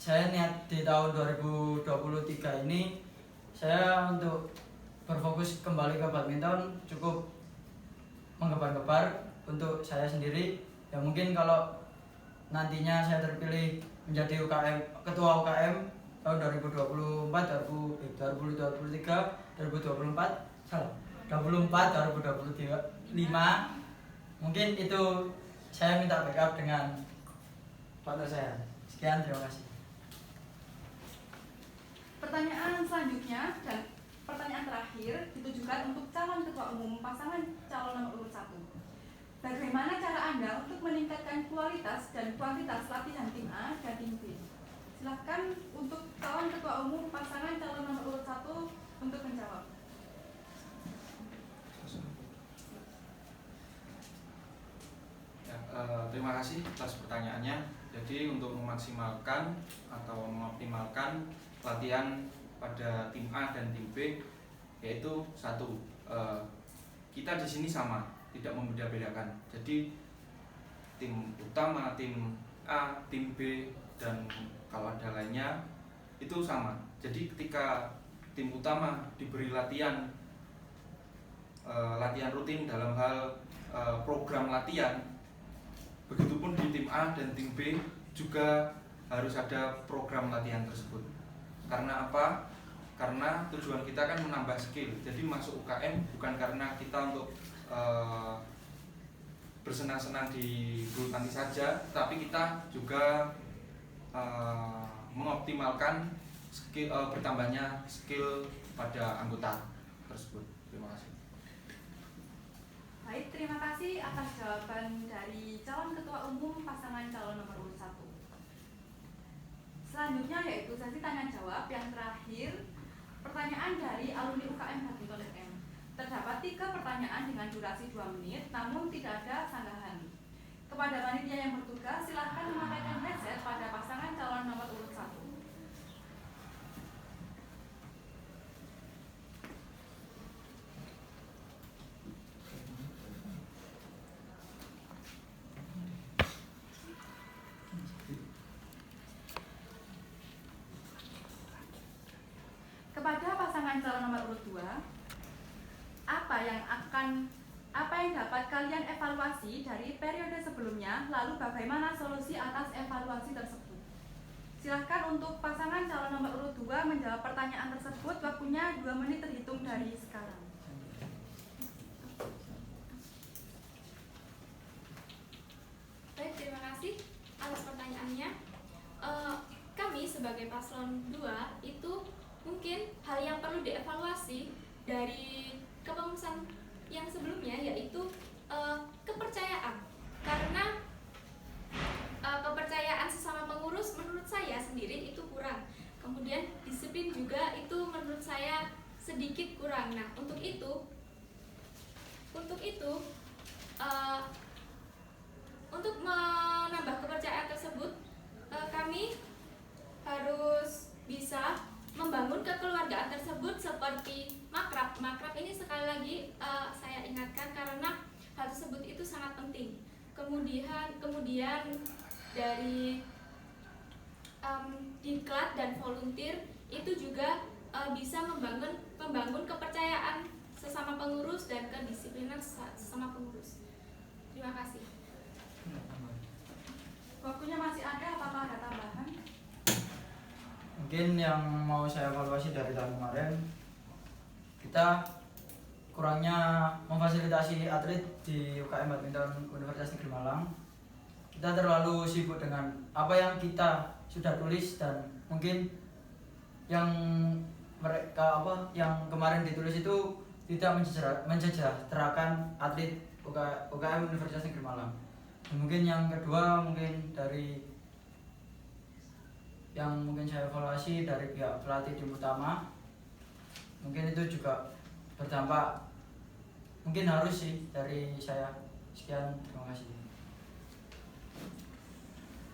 Speaker 5: saya niat di tahun 2023 ini saya untuk berfokus kembali ke badminton, cukup menggebar-gebar untuk saya sendiri. Ya mungkin kalau nantinya saya terpilih menjadi ketua UKM tahun 2024, 2023, 2025, mungkin itu saya minta backup dengan partner saya. Sekian, terima kasih.
Speaker 2: Pertanyaan selanjutnya dan pertanyaan terakhir ditujukan untuk calon ketua umum pasangan calon nomor urut 1. Bagaimana cara Anda untuk meningkatkan kualitas dan kuantitas latihan tim A dan tim B? Silakan untuk calon ketua umum pasangan calon nomor urut 1 untuk menjawab.
Speaker 1: Ya, terima kasih atas pertanyaannya. Jadi untuk memaksimalkan atau mengoptimalkan latihan pada tim A dan tim B, yaitu satu, kita di sini sama, tidak membeda-bedakan. Jadi tim utama, tim A, tim B, dan kalau ada lainnya itu sama. Jadi ketika tim utama diberi latihan rutin dalam hal program latihan, begitupun di tim A dan tim B juga harus ada program latihan tersebut. Karena apa? Karena tujuan kita kan menambah skill. Jadi masuk UKM bukan karena kita untuk bersenang-senang di bulu tangkis saja, tapi kita juga mengoptimalkan skill, bertambahnya skill pada anggota tersebut. Terima kasih.
Speaker 2: Baik, terima kasih atas jawaban dari calon ketua umum pasangan calon nomor urut 1. Selanjutnya yaitu sesi tanya jawab yang terakhir. Pertanyaan dari alumni UKM Badminton SM. Terdapat 3 pertanyaan dengan durasi 2 menit, namun tidak ada sanggahan. Kepada panitia yang bertugas, silahkan memakaikan headset pada pasangan calon nomor urut 1. Kepada pasangan calon nomor urut 2, apa yang dapat kalian evaluasi dari periode sebelumnya, lalu bagaimana solusi atas evaluasi tersebut? Silahkan untuk pasangan calon nomor urut 2 menjawab pertanyaan tersebut. Waktunya 2 menit terhitung dari sekarang.
Speaker 6: Baik, terima kasih atas pertanyaannya. Kami sebagai paslon 2 itu mungkin hal yang perlu dievaluasi dari kepengurusan yang sebelumnya, yaitu kepercayaan. Karena kepercayaan sesama pengurus menurut saya sendiri itu kurang. Kemudian disiplin juga itu menurut saya sedikit kurang. Nah, untuk itu untuk menambah kepercayaan tersebut, kami harus bisa membangun kekeluargaan tersebut seperti makrab. Makrab ini sekali lagi saya ingatkan karena hal tersebut itu sangat penting. Kemudian dari diklat dan volunteer itu juga bisa membangun kepercayaan sesama pengurus dan kedisiplinan sesama pengurus. Terima kasih.
Speaker 2: Waktunya masih ada, apakah ada tambahan?
Speaker 5: Mungkin yang mau saya evaluasi dari tahun kemarin, kita kurangnya memfasilitasi atlet di UKM Badminton Universitas Negeri Malang. Kita terlalu sibuk dengan apa yang kita sudah tulis dan mungkin yang mereka yang kemarin ditulis itu tidak mensejahterakan atlet UKM Universitas Negeri Malang. Dan mungkin yang kedua, mungkin dari yang mungkin saya evaluasi dari pihak pelatih tim utama, mungkin itu juga berdampak, mungkin harus sih dari saya. Sekian, terima kasih.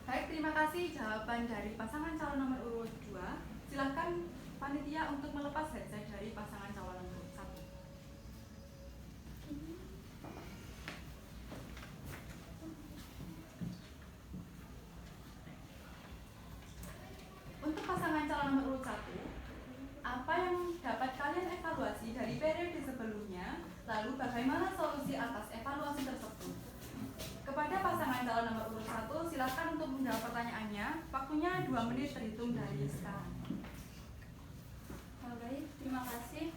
Speaker 2: Baik, terima kasih jawaban dari pasangan calon nomor urut 2. Silahkan panitia untuk melepas headset dari pasangan calon nomor 1. Untuk pasangan calon nomor urut 1, apa yang dapat kalian evaluasi dari periode sebelumnya, lalu bagaimana solusi atas evaluasi tersebut? Kepada pasangan calon nomor urut 1, silakan untuk menjawab pertanyaannya. Waktunya 2 menit terhitung dari sekarang.
Speaker 4: Baik, terima kasih.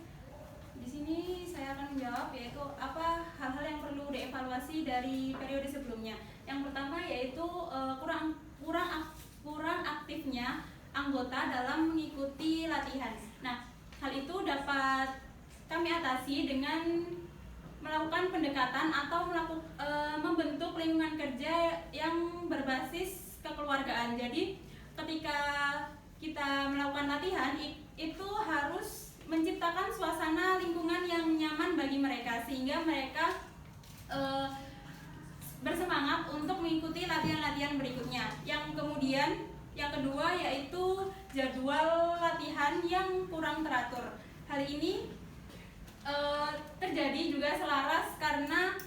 Speaker 4: Di sini saya akan menjawab yaitu apa hal-hal yang perlu dievaluasi dari periode sebelumnya. Yang pertama yaitu kurang aktifnya anggota dalam mengikuti latihan. Nah, hal itu dapat kami atasi dengan melakukan pendekatan atau membentuk lingkungan kerja yang berbasis kekeluargaan. Jadi, ketika kita melakukan latihan itu harus menciptakan suasana lingkungan yang nyaman bagi mereka sehingga mereka bersemangat untuk mengikuti latihan-latihan berikutnya. Yang kedua yaitu jadwal latihan yang kurang teratur. Hal ini terjadi juga selaras karena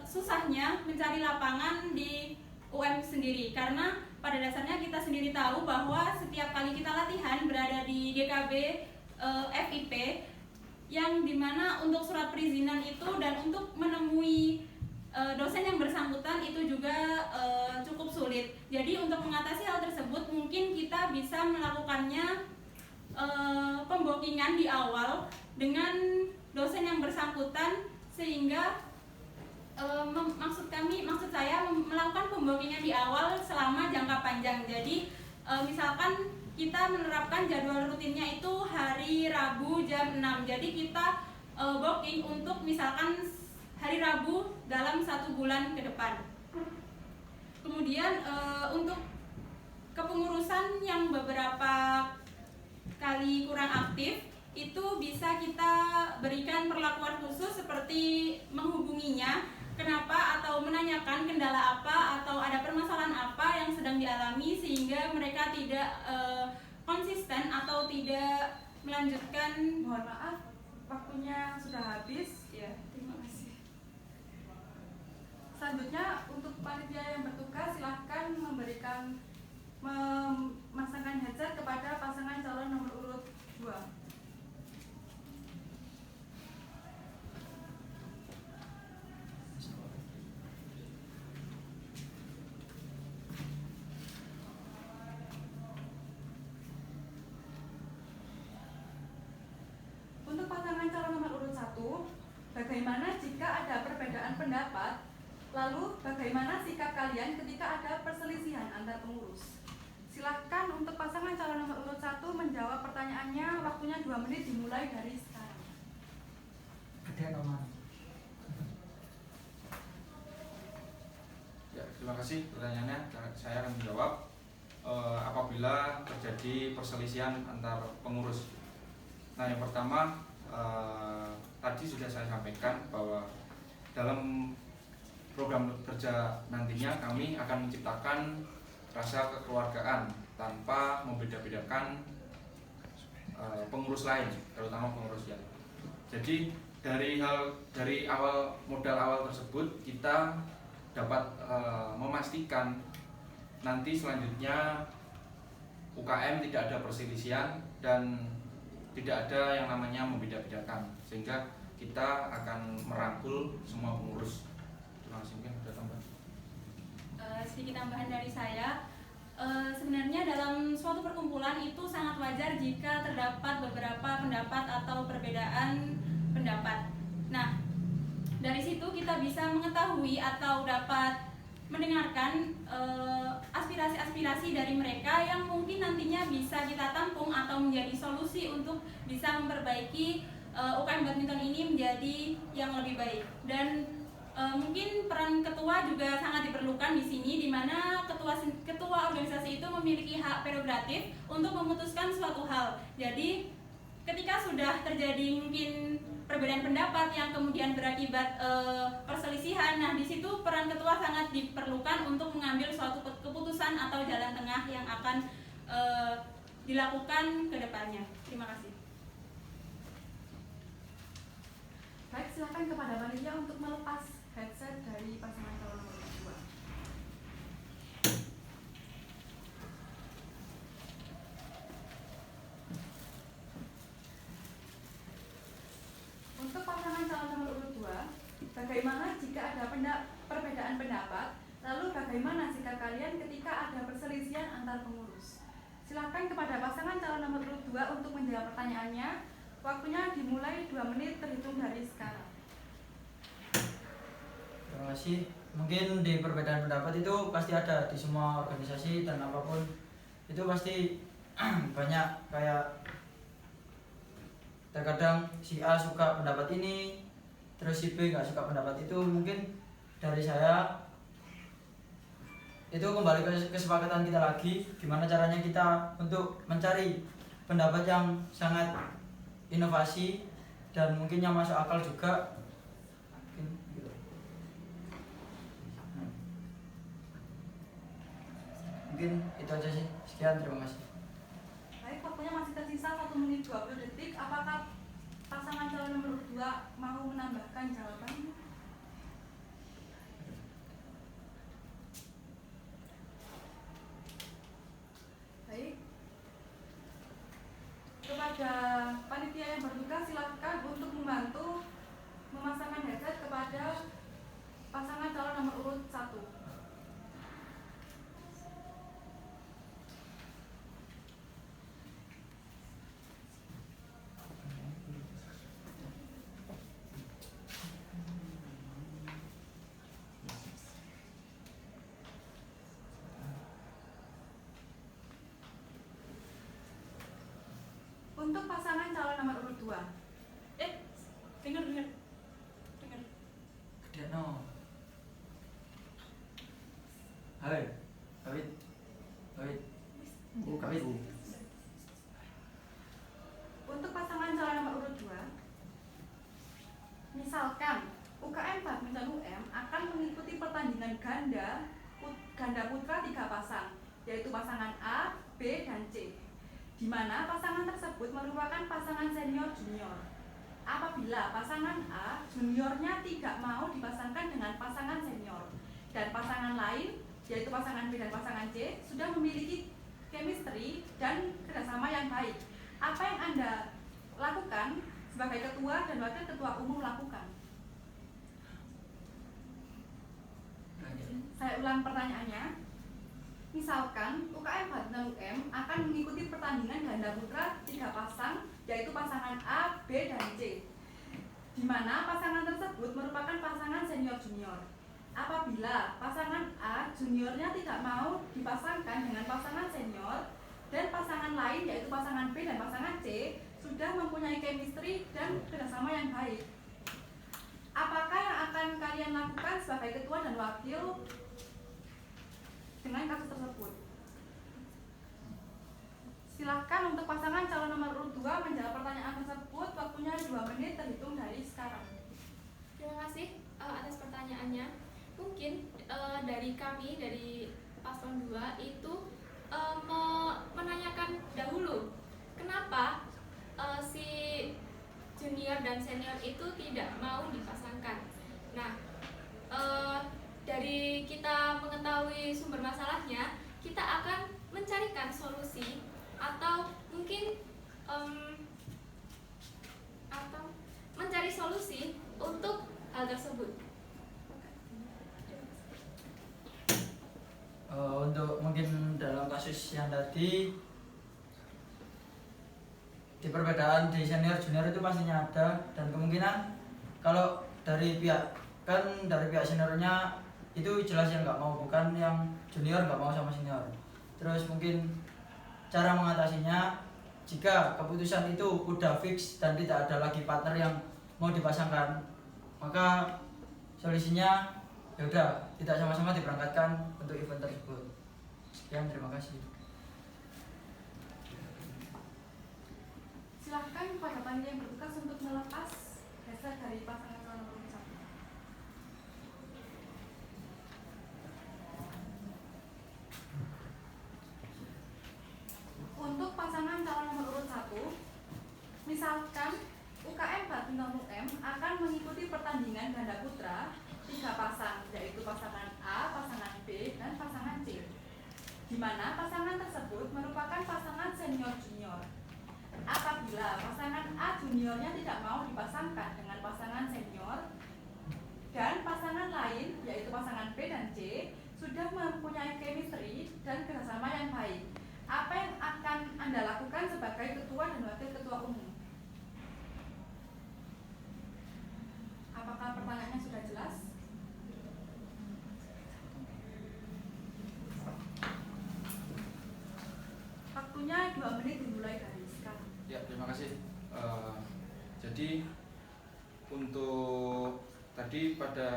Speaker 4: susahnya mencari lapangan di UM sendiri, karena pada dasarnya kita sendiri tahu bahwa setiap kali kita latihan berada di GKB FIP yang dimana untuk surat perizinan itu dan untuk menemui dosen yang bersangkutan itu juga cukup sulit. Jadi untuk mengatasi hal tersebut mungkin kita bisa melakukannya pembookingan di awal dengan dosen yang bersangkutan sehingga maksud saya melakukan pembookingan di awal selama jangka panjang. Jadi misalkan kita menerapkan jadwal rutinnya itu hari Rabu jam 6. Jadi kita booking untuk misalkan hari Rabu dalam 1 bulan ke depan. Kemudian untuk kepengurusan yang beberapa kali kurang aktif itu bisa kita berikan perlakuan khusus seperti menghubunginya kenapa atau menanyakan kendala apa atau ada permasalahan apa yang sedang dialami sehingga mereka tidak konsisten atau tidak melanjutkan.
Speaker 2: Mohon maaf, waktunya sudah habis.
Speaker 4: Ya, terima kasih.
Speaker 2: Selanjutnya untuk panitia yang bertugas silahkan memasangkan headset kepada pasangan calon nomor urut 2. bagaimana jika ada perbedaan pendapat? Lalu, bagaimana sikap kalian ketika ada perselisihan antar pengurus? Silahkan untuk pasangan calon nomor urut 1 menjawab pertanyaannya. Waktunya 2 menit dimulai dari sekarang.
Speaker 1: Ya, terima kasih pertanyaannya. Saya akan menjawab. Apabila terjadi perselisihan antar pengurus. Nah, yang pertama tadi sudah saya sampaikan bahwa dalam program kerja nantinya kami akan menciptakan rasa kekeluargaan tanpa membeda-bedakan pengurus lain, terutama pengurus yang. Jadi dari modal awal tersebut kita dapat memastikan nanti selanjutnya UKM tidak ada perselisihan dan tidak ada yang namanya membeda-bedakan, sehingga kita akan merangkul semua pengurus. Terima kasih. Mungkin ada tambahan.
Speaker 4: Sedikit tambahan dari saya. Sebenarnya dalam suatu perkumpulan itu sangat wajar jika terdapat beberapa pendapat atau perbedaan pendapat. Nah, dari situ kita bisa mengetahui atau dapat mendengarkan aspirasi-aspirasi dari mereka yang mungkin nantinya bisa kita tampung atau menjadi solusi untuk bisa memperbaiki UKM badminton ini menjadi yang lebih baik. Dan mungkin peran ketua juga sangat diperlukan di sini, di mana ketua organisasi itu memiliki hak prerogatif untuk memutuskan suatu hal. Jadi ketika sudah terjadi mungkin perbedaan pendapat yang kemudian berakibat perselisihan, nah di situ peran ketua sangat diperlukan untuk mengambil suatu keputusan atau jalan tengah yang akan dilakukan ke depannya. Terima kasih.
Speaker 2: Baik, silakan kepada panitia untuk melepas headset dari pasangan calon nomor 2. Untuk pasangan calon nomor urut 2, bagaimana jika ada perbedaan pendapat? Lalu bagaimana sikap kalian ketika ada perselisihan antar pengurus? Silakan kepada pasangan calon nomor urut 2 untuk menjawab pertanyaannya. Waktunya dimulai 2 menit terhitung dari sekarang.
Speaker 5: Terima kasih. Mungkin di perbedaan pendapat itu pasti ada di semua organisasi dan apapun itu pasti banyak, kayak terkadang si A suka pendapat ini, terus si B nggak suka pendapat itu. Mungkin dari saya itu kembali ke kesepakatan kita lagi, gimana caranya kita untuk mencari pendapat yang sangat inovasi dan mungkin yang masuk akal juga. Mungkin itu aja sih. Sekian, terima kasih.
Speaker 2: Baik, waktunya masih tersisa 1 menit 20 detik. Apakah pasangan calon nomor 2 mau menambahkan jawaban? Baik. Kepada panitia yang bertugas, silakan untuk membantu memasangkan headset kepada pasangan calon nomor urut 1. Untuk pasangan calon nomor urut 2. Dengar.
Speaker 5: Gede no. Hai. Kawit.
Speaker 2: Untuk pasangan calon nomor urut 2, misalkan UKM Badminton UM akan mengikuti pertandingan ganda putra 3 pasang, yaitu pasangan A, B, dan C, di mana pasangan tersebut merupakan pasangan senior junior. Apabila pasangan A juniornya tidak mau dipasangkan dengan pasangan senior, dan pasangan lain yaitu pasangan B dan pasangan C sudah memiliki chemistry dan kerjasama yang baik, apa yang Anda lakukan sebagai ketua dan wakil ketua umum lakukan? Saya ulang pertanyaannya. Misalkan UKM Badminton UM akan mengikuti pertandingan ganda putra 3 pasang, yaitu pasangan A, B, dan C. di mana pasangan tersebut merupakan pasangan senior-junior. Apabila pasangan A juniornya tidak mau dipasangkan dengan pasangan senior dan pasangan lain yaitu pasangan B dan pasangan C sudah mempunyai chemistry dan kerjasama yang baik, apakah yang akan kalian lakukan sebagai ketua dan wakil dengan kasus tersebut? Silahkan untuk pasangan calon nomor urut 2 menjawab pertanyaan tersebut. Waktunya 2 menit terhitung dari sekarang.
Speaker 6: Terima kasih atas pertanyaannya. Mungkin dari kami, dari paslon 2 itu menanyakan dahulu kenapa si junior dan senior itu tidak mau dipasangkan. Nah, dari kita mengetahui sumber masalahnya, kita akan mencarikan solusi atau mungkin atau mencari solusi untuk hal tersebut.
Speaker 5: Untuk mungkin dalam kasus yang tadi, di perbedaan di senior junior itu pastinya ada, dan kemungkinan kalau dari pihak seniornya itu jelas yang nggak mau, bukan yang junior nggak mau sama senior. Terus mungkin cara mengatasinya, jika keputusan itu udah fix dan tidak ada lagi partner yang mau dipasangkan, maka solusinya ya udah tidak sama-sama diberangkatkan untuk event tersebut. Sekian, terima kasih.
Speaker 2: Silahkan kepada panitia yang bertugas untuk melepas dasar dari pasangan calon nomor urut 1. Untuk pasangan calon nomor urut 1, misalkan UKM Badminton UM akan mengikuti pertandingan ganda putra 3 pasang, yaitu pasangan A, pasangan B, dan pasangan C, di mana pasangan tersebut merupakan pasangan senior-junior. Apabila pasangan A juniornya tidak mau dipasangkan dengan pasangan senior dan pasangan lain, yaitu pasangan B dan C, sudah mempunyai chemistry dan kerjasama yang baik, apa yang akan Anda lakukan sebagai ketua dan wakil ketua umum? Apakah pertanyaannya sudah jelas? Waktunya 2 menit dimulai dari sekarang.
Speaker 1: Ya, terima kasih. Jadi untuk tadi pada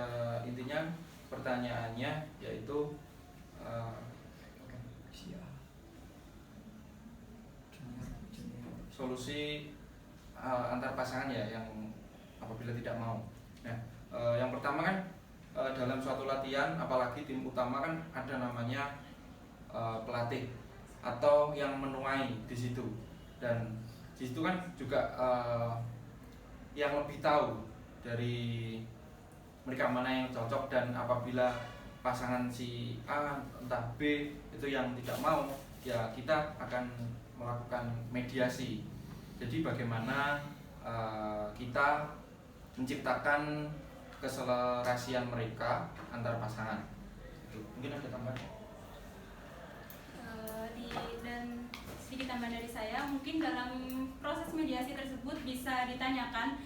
Speaker 1: intinya pertanyaannya yaitu solusi antar pasangan ya yang apabila tidak mau. Nah, yang pertama kan dalam suatu latihan, apalagi tim utama kan ada namanya pelatih atau yang menuai di situ, dan di situ kan juga yang lebih tahu dari mereka mana yang cocok, dan apabila pasangan si A entah B itu yang tidak mau, ya kita akan melakukan mediasi. Jadi bagaimana kita menciptakan keselerasian mereka antar pasangan. Mungkin ada tambahan?
Speaker 4: Dan sedikit tambahan dari saya, mungkin dalam proses mediasi tersebut bisa ditanyakan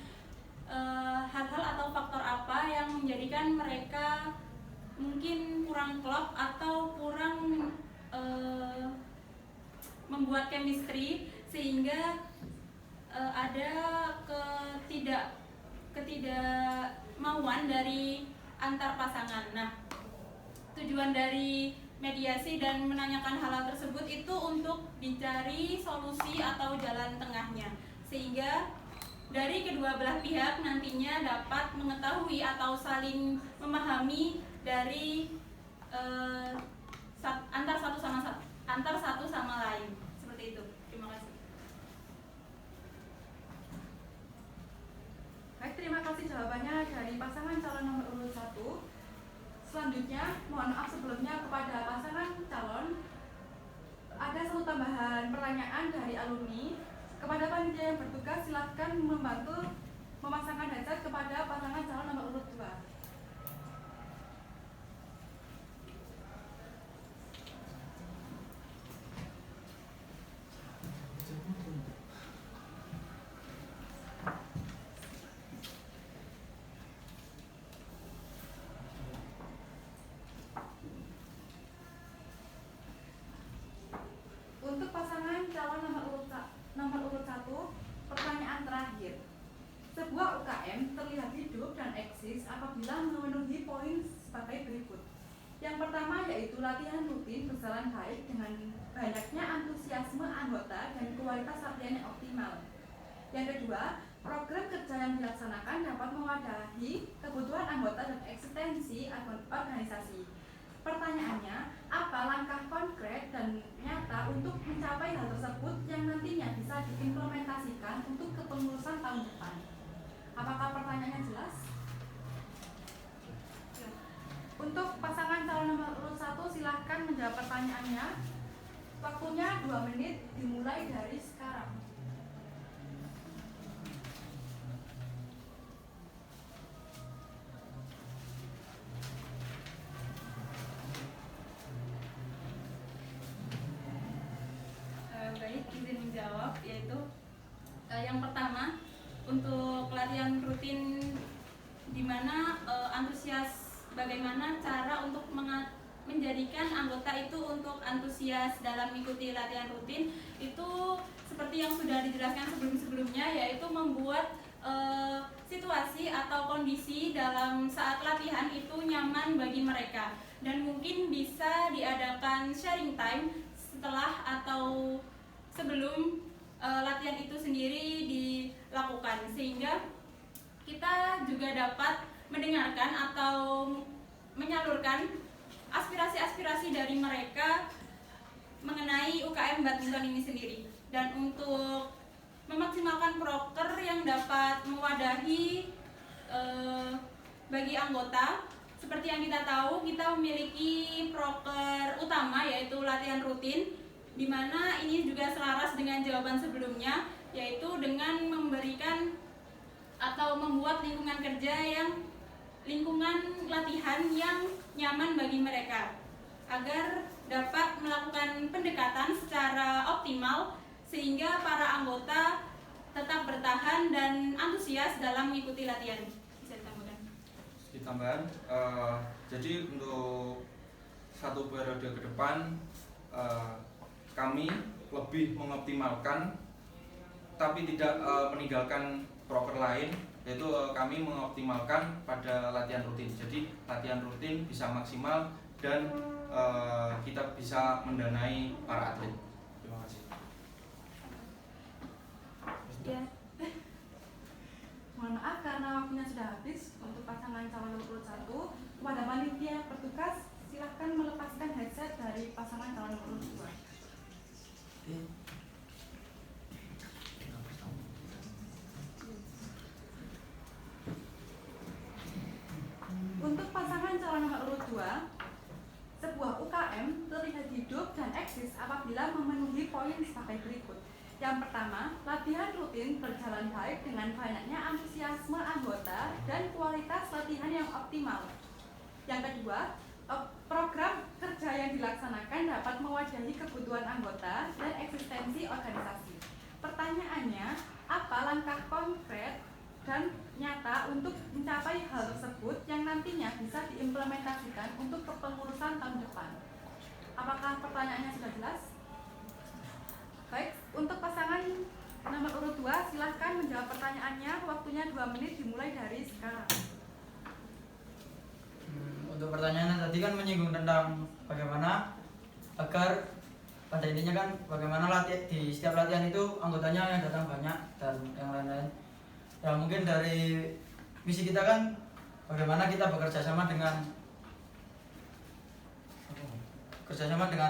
Speaker 4: hal-hal atau faktor apa yang menjadikan mereka mungkin kurang klop atau kurang membuat chemistry sehingga ada ketidakmauan dari antar pasangan. Nah, tujuan dari mediasi dan menanyakan hal-hal tersebut itu untuk dicari solusi atau jalan tengahnya, sehingga dari kedua belah pihak nantinya dapat mengetahui atau saling memahami dari antar satu sama lain. Seperti itu. Terima kasih.
Speaker 2: Baik, terima kasih jawabannya dari pasangan calon nomor urut 1. Selanjutnya, mohon maaf sebelumnya kepada pasangan calon, ada satu tambahan pertanyaan dari alumni. Kepada panitia yang bertugas, silakan membantu memasangkan headset kepada pasangan calon nomor urut 2. memenuhi poin sebagai berikut. Yang pertama yaitu latihan rutin berjalan baik dengan banyaknya antusiasme anggota dan kualitas latihan yang optimal. Yang kedua, program kerja yang dilaksanakan dapat mewadahi kebutuhan anggota dan eksistensi organisasi. Pertanyaannya, apa langkah konkret dan nyata untuk mencapai hal tersebut yang nantinya bisa diimplementasikan untuk kepengurusan tahun depan? Apakah pertanyaannya jelas? Untuk pasangan calon nomor urut 1 silahkan menjawab pertanyaannya. Waktunya 2 menit dimulai dari sekarang.
Speaker 4: Baik, izin menjawab, yaitu yang pertama untuk latihan rutin di mana antusias, bagaimana cara untuk menjadikan anggota itu untuk antusias dalam mengikuti latihan rutin itu seperti yang sudah dijelaskan sebelum-sebelumnya, yaitu membuat situasi atau kondisi dalam saat latihan itu nyaman bagi mereka, dan mungkin bisa diadakan sharing time setelah atau sebelum latihan itu sendiri dilakukan, sehingga kita juga dapat mendengarkan atau menyalurkan aspirasi-aspirasi dari mereka mengenai UKM badminton ini sendiri. Dan untuk memaksimalkan proker yang dapat mewadahi bagi anggota, seperti yang kita tahu, kita memiliki proker utama yaitu latihan rutin, di mana ini juga selaras dengan jawaban sebelumnya, yaitu dengan memberikan atau membuat lingkungan kerja lingkungan latihan yang nyaman bagi mereka, agar dapat melakukan pendekatan secara optimal sehingga para anggota tetap bertahan dan antusias dalam mengikuti latihan. Bisa ditambahkan?
Speaker 1: Ditambahan, jadi untuk 1 periode ke depan kami lebih mengoptimalkan tapi tidak meninggalkan proker lain, yaitu kami mengoptimalkan pada latihan rutin. Jadi latihan rutin bisa maksimal dan kita bisa mendanai para atlet. Terima kasih.
Speaker 6: Ya,
Speaker 2: Mohon maaf karena waktunya sudah habis. Untuk pasangan calon nomor urut 1, kepada panitia petugas silahkan melepaskan headset dari pasangan calon nomor urut 2. Untuk pasangan calon nomor urut 2, sebuah UKM terlihat hidup dan eksis apabila memenuhi poin sebagai berikut. Yang pertama, latihan rutin berjalan baik dengan banyaknya antusiasme anggota dan kualitas latihan yang optimal. Yang kedua, program kerja yang dilaksanakan dapat mewadahi kebutuhan anggota dan eksistensi organisasi. Pertanyaannya, apa langkah konkret dan nyata untuk mencapai hal tersebut yang nantinya bisa diimplementasikan untuk kepengurusan tahun depan? Apakah pertanyaannya sudah jelas? Baik, untuk pasangan nomor urut 2 silahkan menjawab pertanyaannya. Waktunya 2 menit dimulai dari sekarang.
Speaker 5: Untuk pertanyaannya tadi kan menyinggung tentang bagaimana agar pada intinya kan bagaimana di setiap latihan itu anggotanya yang datang banyak dan yang lain-lain. Ya mungkin dari misi kita kan bagaimana kita bekerja sama dengan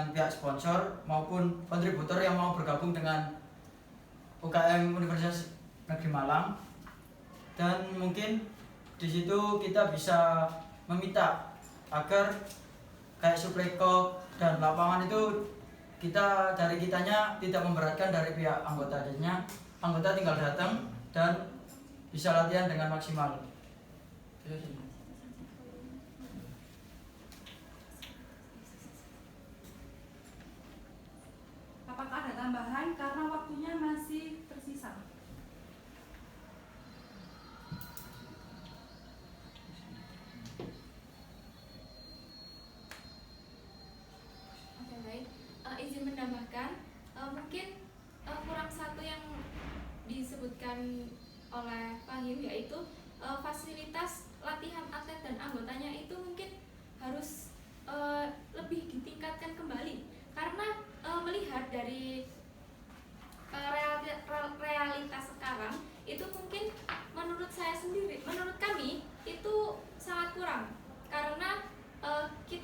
Speaker 5: pihak sponsor maupun kontributor yang mau bergabung dengan UKM Universitas Negeri Malang, dan mungkin di situ kita bisa meminta agar kayak suplai kok dan lapangan itu dari kitanya tidak memberatkan dari pihak anggota, jadinya anggota tinggal datang dan bisa latihan dengan maksimal.
Speaker 2: Apakah ada tambahan karena waktunya masih tersisa?
Speaker 6: oke baik. Izin menambahkan, mungkin kurang satu yang disebutkan oleh Pak Hiu, yaitu fasilitas latihan atlet dan anggota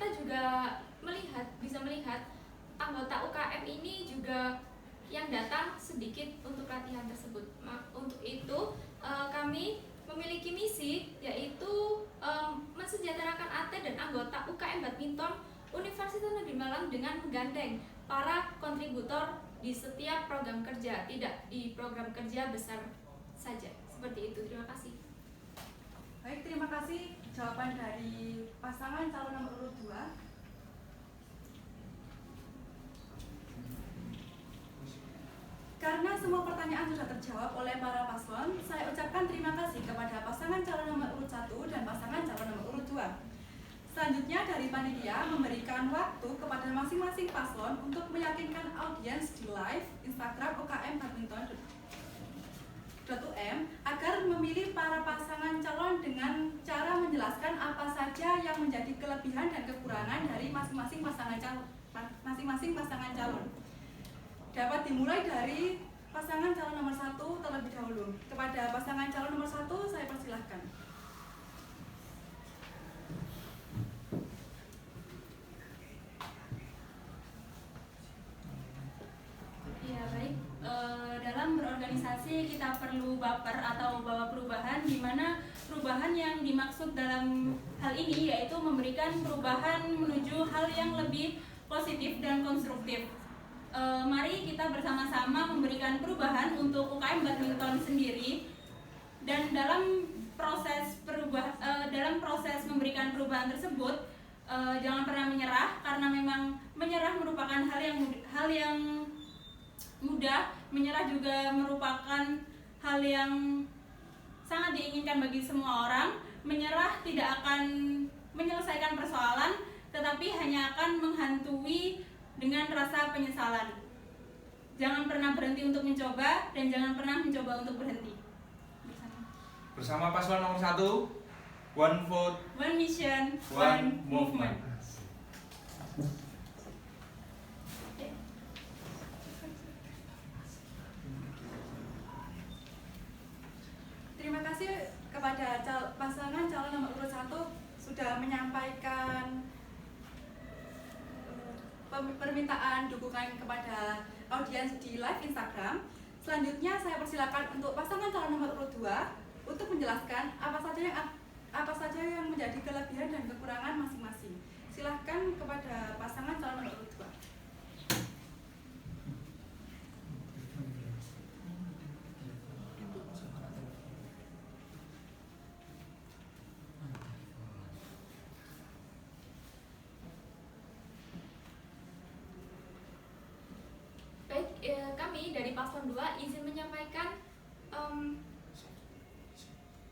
Speaker 6: kita juga bisa melihat anggota UKM ini juga yang datang sedikit untuk latihan tersebut. Untuk itu kami memiliki misi yaitu mensejahterakan atlet dan anggota UKM Badminton Universitas Negeri Malang dengan menggandeng para kontributor di setiap program kerja, tidak di program kerja besar saja. Seperti itu. Terima kasih.
Speaker 2: Baik, terima kasih jawaban dari pasangan calon nomor urut 2. Karena semua pertanyaan sudah terjawab oleh para paslon, saya ucapkan terima kasih kepada pasangan calon nomor urut 1 dan pasangan calon nomor urut 2. Selanjutnya dari panitia memberikan waktu kepada masing-masing paslon untuk meyakinkan audiens di live Instagram UKM Badminton .um agar memilih para pasangan calon dengan cara menjelaskan apa saja yang menjadi kelebihan dan kekurangan dari masing-masing pasangan calon. Dapat dimulai dari pasangan calon nomor 1 terlebih dahulu. Kepada pasangan calon nomor 1 saya persilahkan.
Speaker 4: Ya baik, dalam berorganisasi kita perlu baper atau bawa perubahan, di mana perubahan yang dimaksud dalam hal ini yaitu memberikan perubahan menuju hal yang lebih positif dan konstruktif. Mari kita bersama-sama memberikan perubahan untuk UKM Badminton sendiri, dan dalam proses memberikan perubahan tersebut jangan pernah menyerah, karena memang menyerah merupakan hal yang mudah. Menyerah juga merupakan hal yang sangat diinginkan bagi semua orang. Menyerah tidak akan menyelesaikan persoalan, tetapi hanya akan menghantui dengan rasa penyesalan. Jangan pernah berhenti untuk mencoba, dan jangan pernah mencoba untuk berhenti.
Speaker 1: Bersama paslon nomor 1, one vote,
Speaker 4: One mission,
Speaker 1: one movement.
Speaker 2: Terima kasih kepada pasangan calon nomor urut 1 sudah menyampaikan permintaan dukungan kepada audiens di live Instagram. Selanjutnya saya persilakan untuk pasangan calon nomor urut 2 untuk menjelaskan apa saja yang menjadi kelebihan dan kekurangan masing-masing. Silahkan kepada pasangan calon nomor urut 2.
Speaker 6: Kami dari paslon 2 izin menyampaikan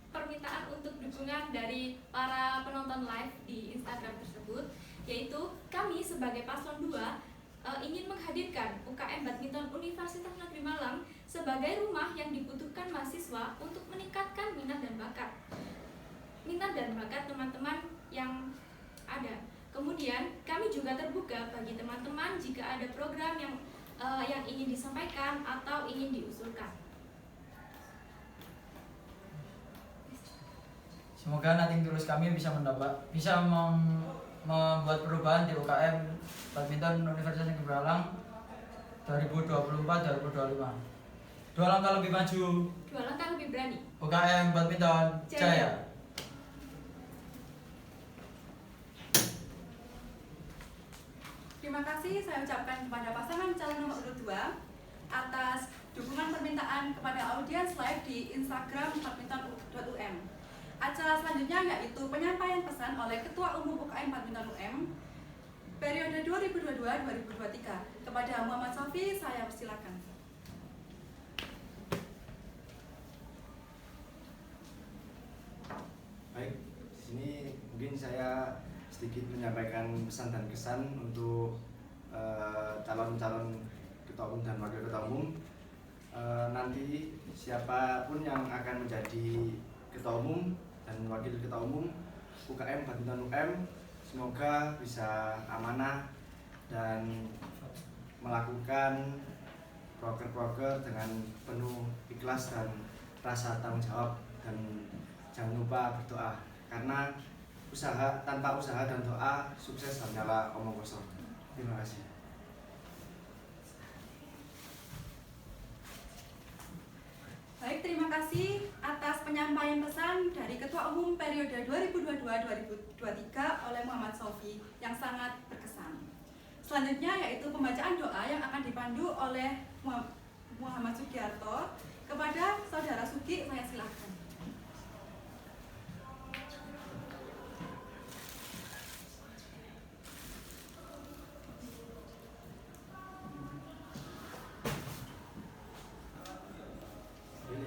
Speaker 6: permintaan untuk dukungan dari para penonton live di Instagram tersebut, yaitu kami sebagai paslon 2 ingin menghadirkan UKM Badminton Universitas Negeri Malang sebagai rumah yang dibutuhkan mahasiswa untuk meningkatkan minat dan bakat teman-teman yang ada. Kemudian kami juga terbuka bagi teman-teman jika ada program yang ingin disampaikan atau ingin diusulkan.
Speaker 5: Semoga nanti tulus kami bisa membuat perubahan di UKM Badminton Universitas Negeri Malang 2024-2025. 2 langkah lebih maju,
Speaker 6: 2 langkah lebih berani.
Speaker 5: UKM Badminton Jaya.
Speaker 2: Terima kasih saya ucapkan kepada pasangan calon nomor urut 2 atas dukungan permintaan kepada audiens live di Instagram badminton.um. Acara selanjutnya yaitu penyampaian pesan oleh Ketua Umum UKM Badminton UM periode 2022-2023. Kepada Muhammad Safi saya persilakan.
Speaker 3: Baik, di sini mungkin saya sedikit menyampaikan pesan dan kesan untuk calon-calon ketua umum dan wakil ketua umum. Nanti siapapun yang akan menjadi ketua umum dan wakil ketua umum UKM Badminton UM, semoga bisa amanah dan melakukan proker-proker dengan penuh ikhlas dan rasa tanggung jawab, dan jangan lupa berdoa, karena tanpa usaha dan doa, sukses hanyalah omong kosong. Terima kasih.
Speaker 2: Baik, terima kasih atas penyampaian pesan dari Ketua Umum periode 2022-2023 oleh Muhammad Sofi yang sangat berkesan. Selanjutnya yaitu pembacaan doa yang akan dipandu oleh Muhammad Sugiarto. Kepada Saudara Sugi, saya silakan.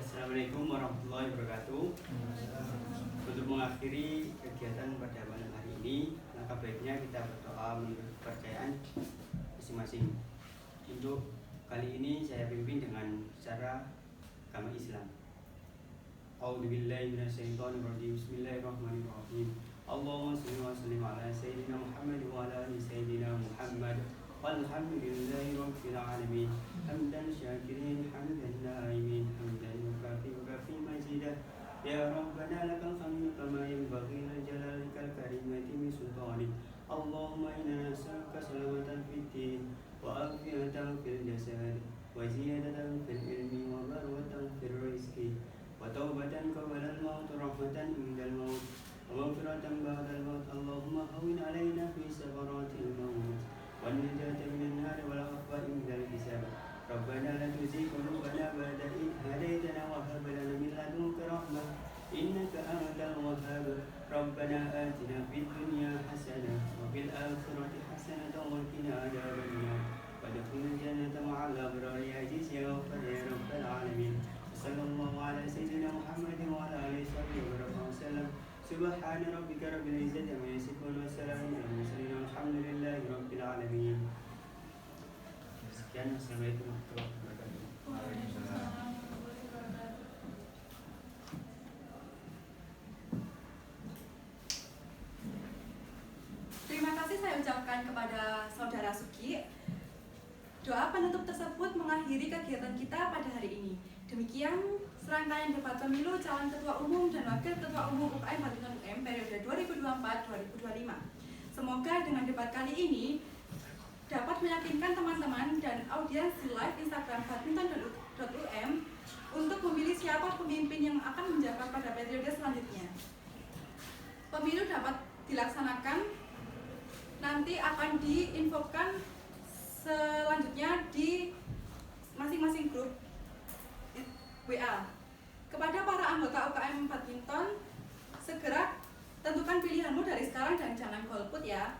Speaker 7: Assalamualaikum warahmatullahi wabarakatuh. Untuk mengakhiri kegiatan pada malam hari ini, langkah baiknya kita berdoa menurut kepercayaan masing-masing. Untuk kali ini saya pimpin dengan cara agama Islam. A'udzubillahi minasyaitonirrajim. Bismillahirrahmanirrahim. Allahumma shalli wa sallim ala sayyidina Muhammad wa ala ali sayyidina Muhammad. Walhamdulillahi rabbil alamin. Hamdan syakirin hamdan naimin hamdan yukafi majidah. Ya Rabbana lakal hamdu kama yanbaghi li jalalikal karimati min sultanik. Allahumma inna nas'aluka salamatan fid din wa afiyatan fil jasad wa ziyadatan fil ilmi wa barwatan fil rizqi wa taubatan qabla al-maut rahmatan indal maut wa maghfiratan ba'dal maut. Allahumma hawwin alaina fi sakaratil maut wa najatan minan nar wal afwa indal hisab. Rabbana la tuzigh qulubana ba'da idh hadaytana wa hab lana min ladunka rahmah innaka antal wahhab. Rabbana atina fid dunya hasanah wa fil akhirati hasanah wa qina adzabannar. Wadkhilna jannata ma'al abrar ya aziz ya ghaffar ya rabbal alamin. Sallallahu ala sayyidina Muhammadin wa ala alihi wa sallam. Subhana rabbika rabbil izzati amma yasifun wa salamun alal mursalin walhamdulillahi rabbil alamin. Sekian, assalamualaikum warahmatullahi wabarakatuh.
Speaker 2: Terima kasih saya ucapkan kepada Saudara Sugi. Doa penutup tersebut mengakhiri kegiatan kita pada hari ini. Demikian serangkaian debat pemilu calon ketua umum dan wakil ketua umum UKM Badminton UM periode 2024-2025. Semoga dengan debat kali ini dapat meyakinkan teman-teman dan audiens di live Instagram badminton.um untuk memilih siapa pemimpin yang akan menjabat pada periode selanjutnya. Pemilu dapat dilaksanakan nanti akan diinfokan selanjutnya di masing-masing grup WA. Kepada para anggota UKM Badminton, segera tentukan pilihanmu dari sekarang dan jangan golput ya.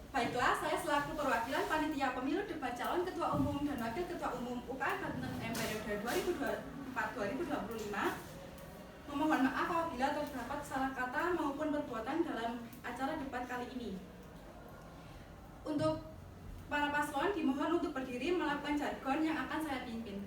Speaker 2: Baiklah, saya selaku perwakilan panitia pemilu debat calon ketua umum dan wakil ketua umum UKM Badminton UM periode 2024-2025 memohon maaf apabila terdapat salah kata maupun perbuatan dalam acara debat kali ini. Untuk para paslon dimohon untuk berdiri melakukan jargon yang akan saya pimpin.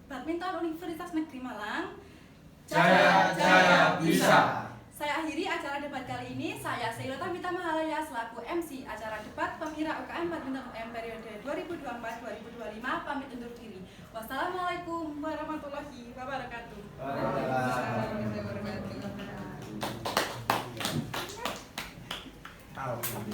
Speaker 2: Badminton Universitas Negeri Malang.
Speaker 5: Jaya, jaya, bisa.
Speaker 2: Saya akhiri acara debat kali ini. Saya Seilota Mita Mahalaya selaku MC acara debat Pemira UKM Badminton UM periode 2024-2025 pamit undur diri. Wassalamualaikum warahmatullahi wabarakatuh.
Speaker 3: Waalaikumsalam.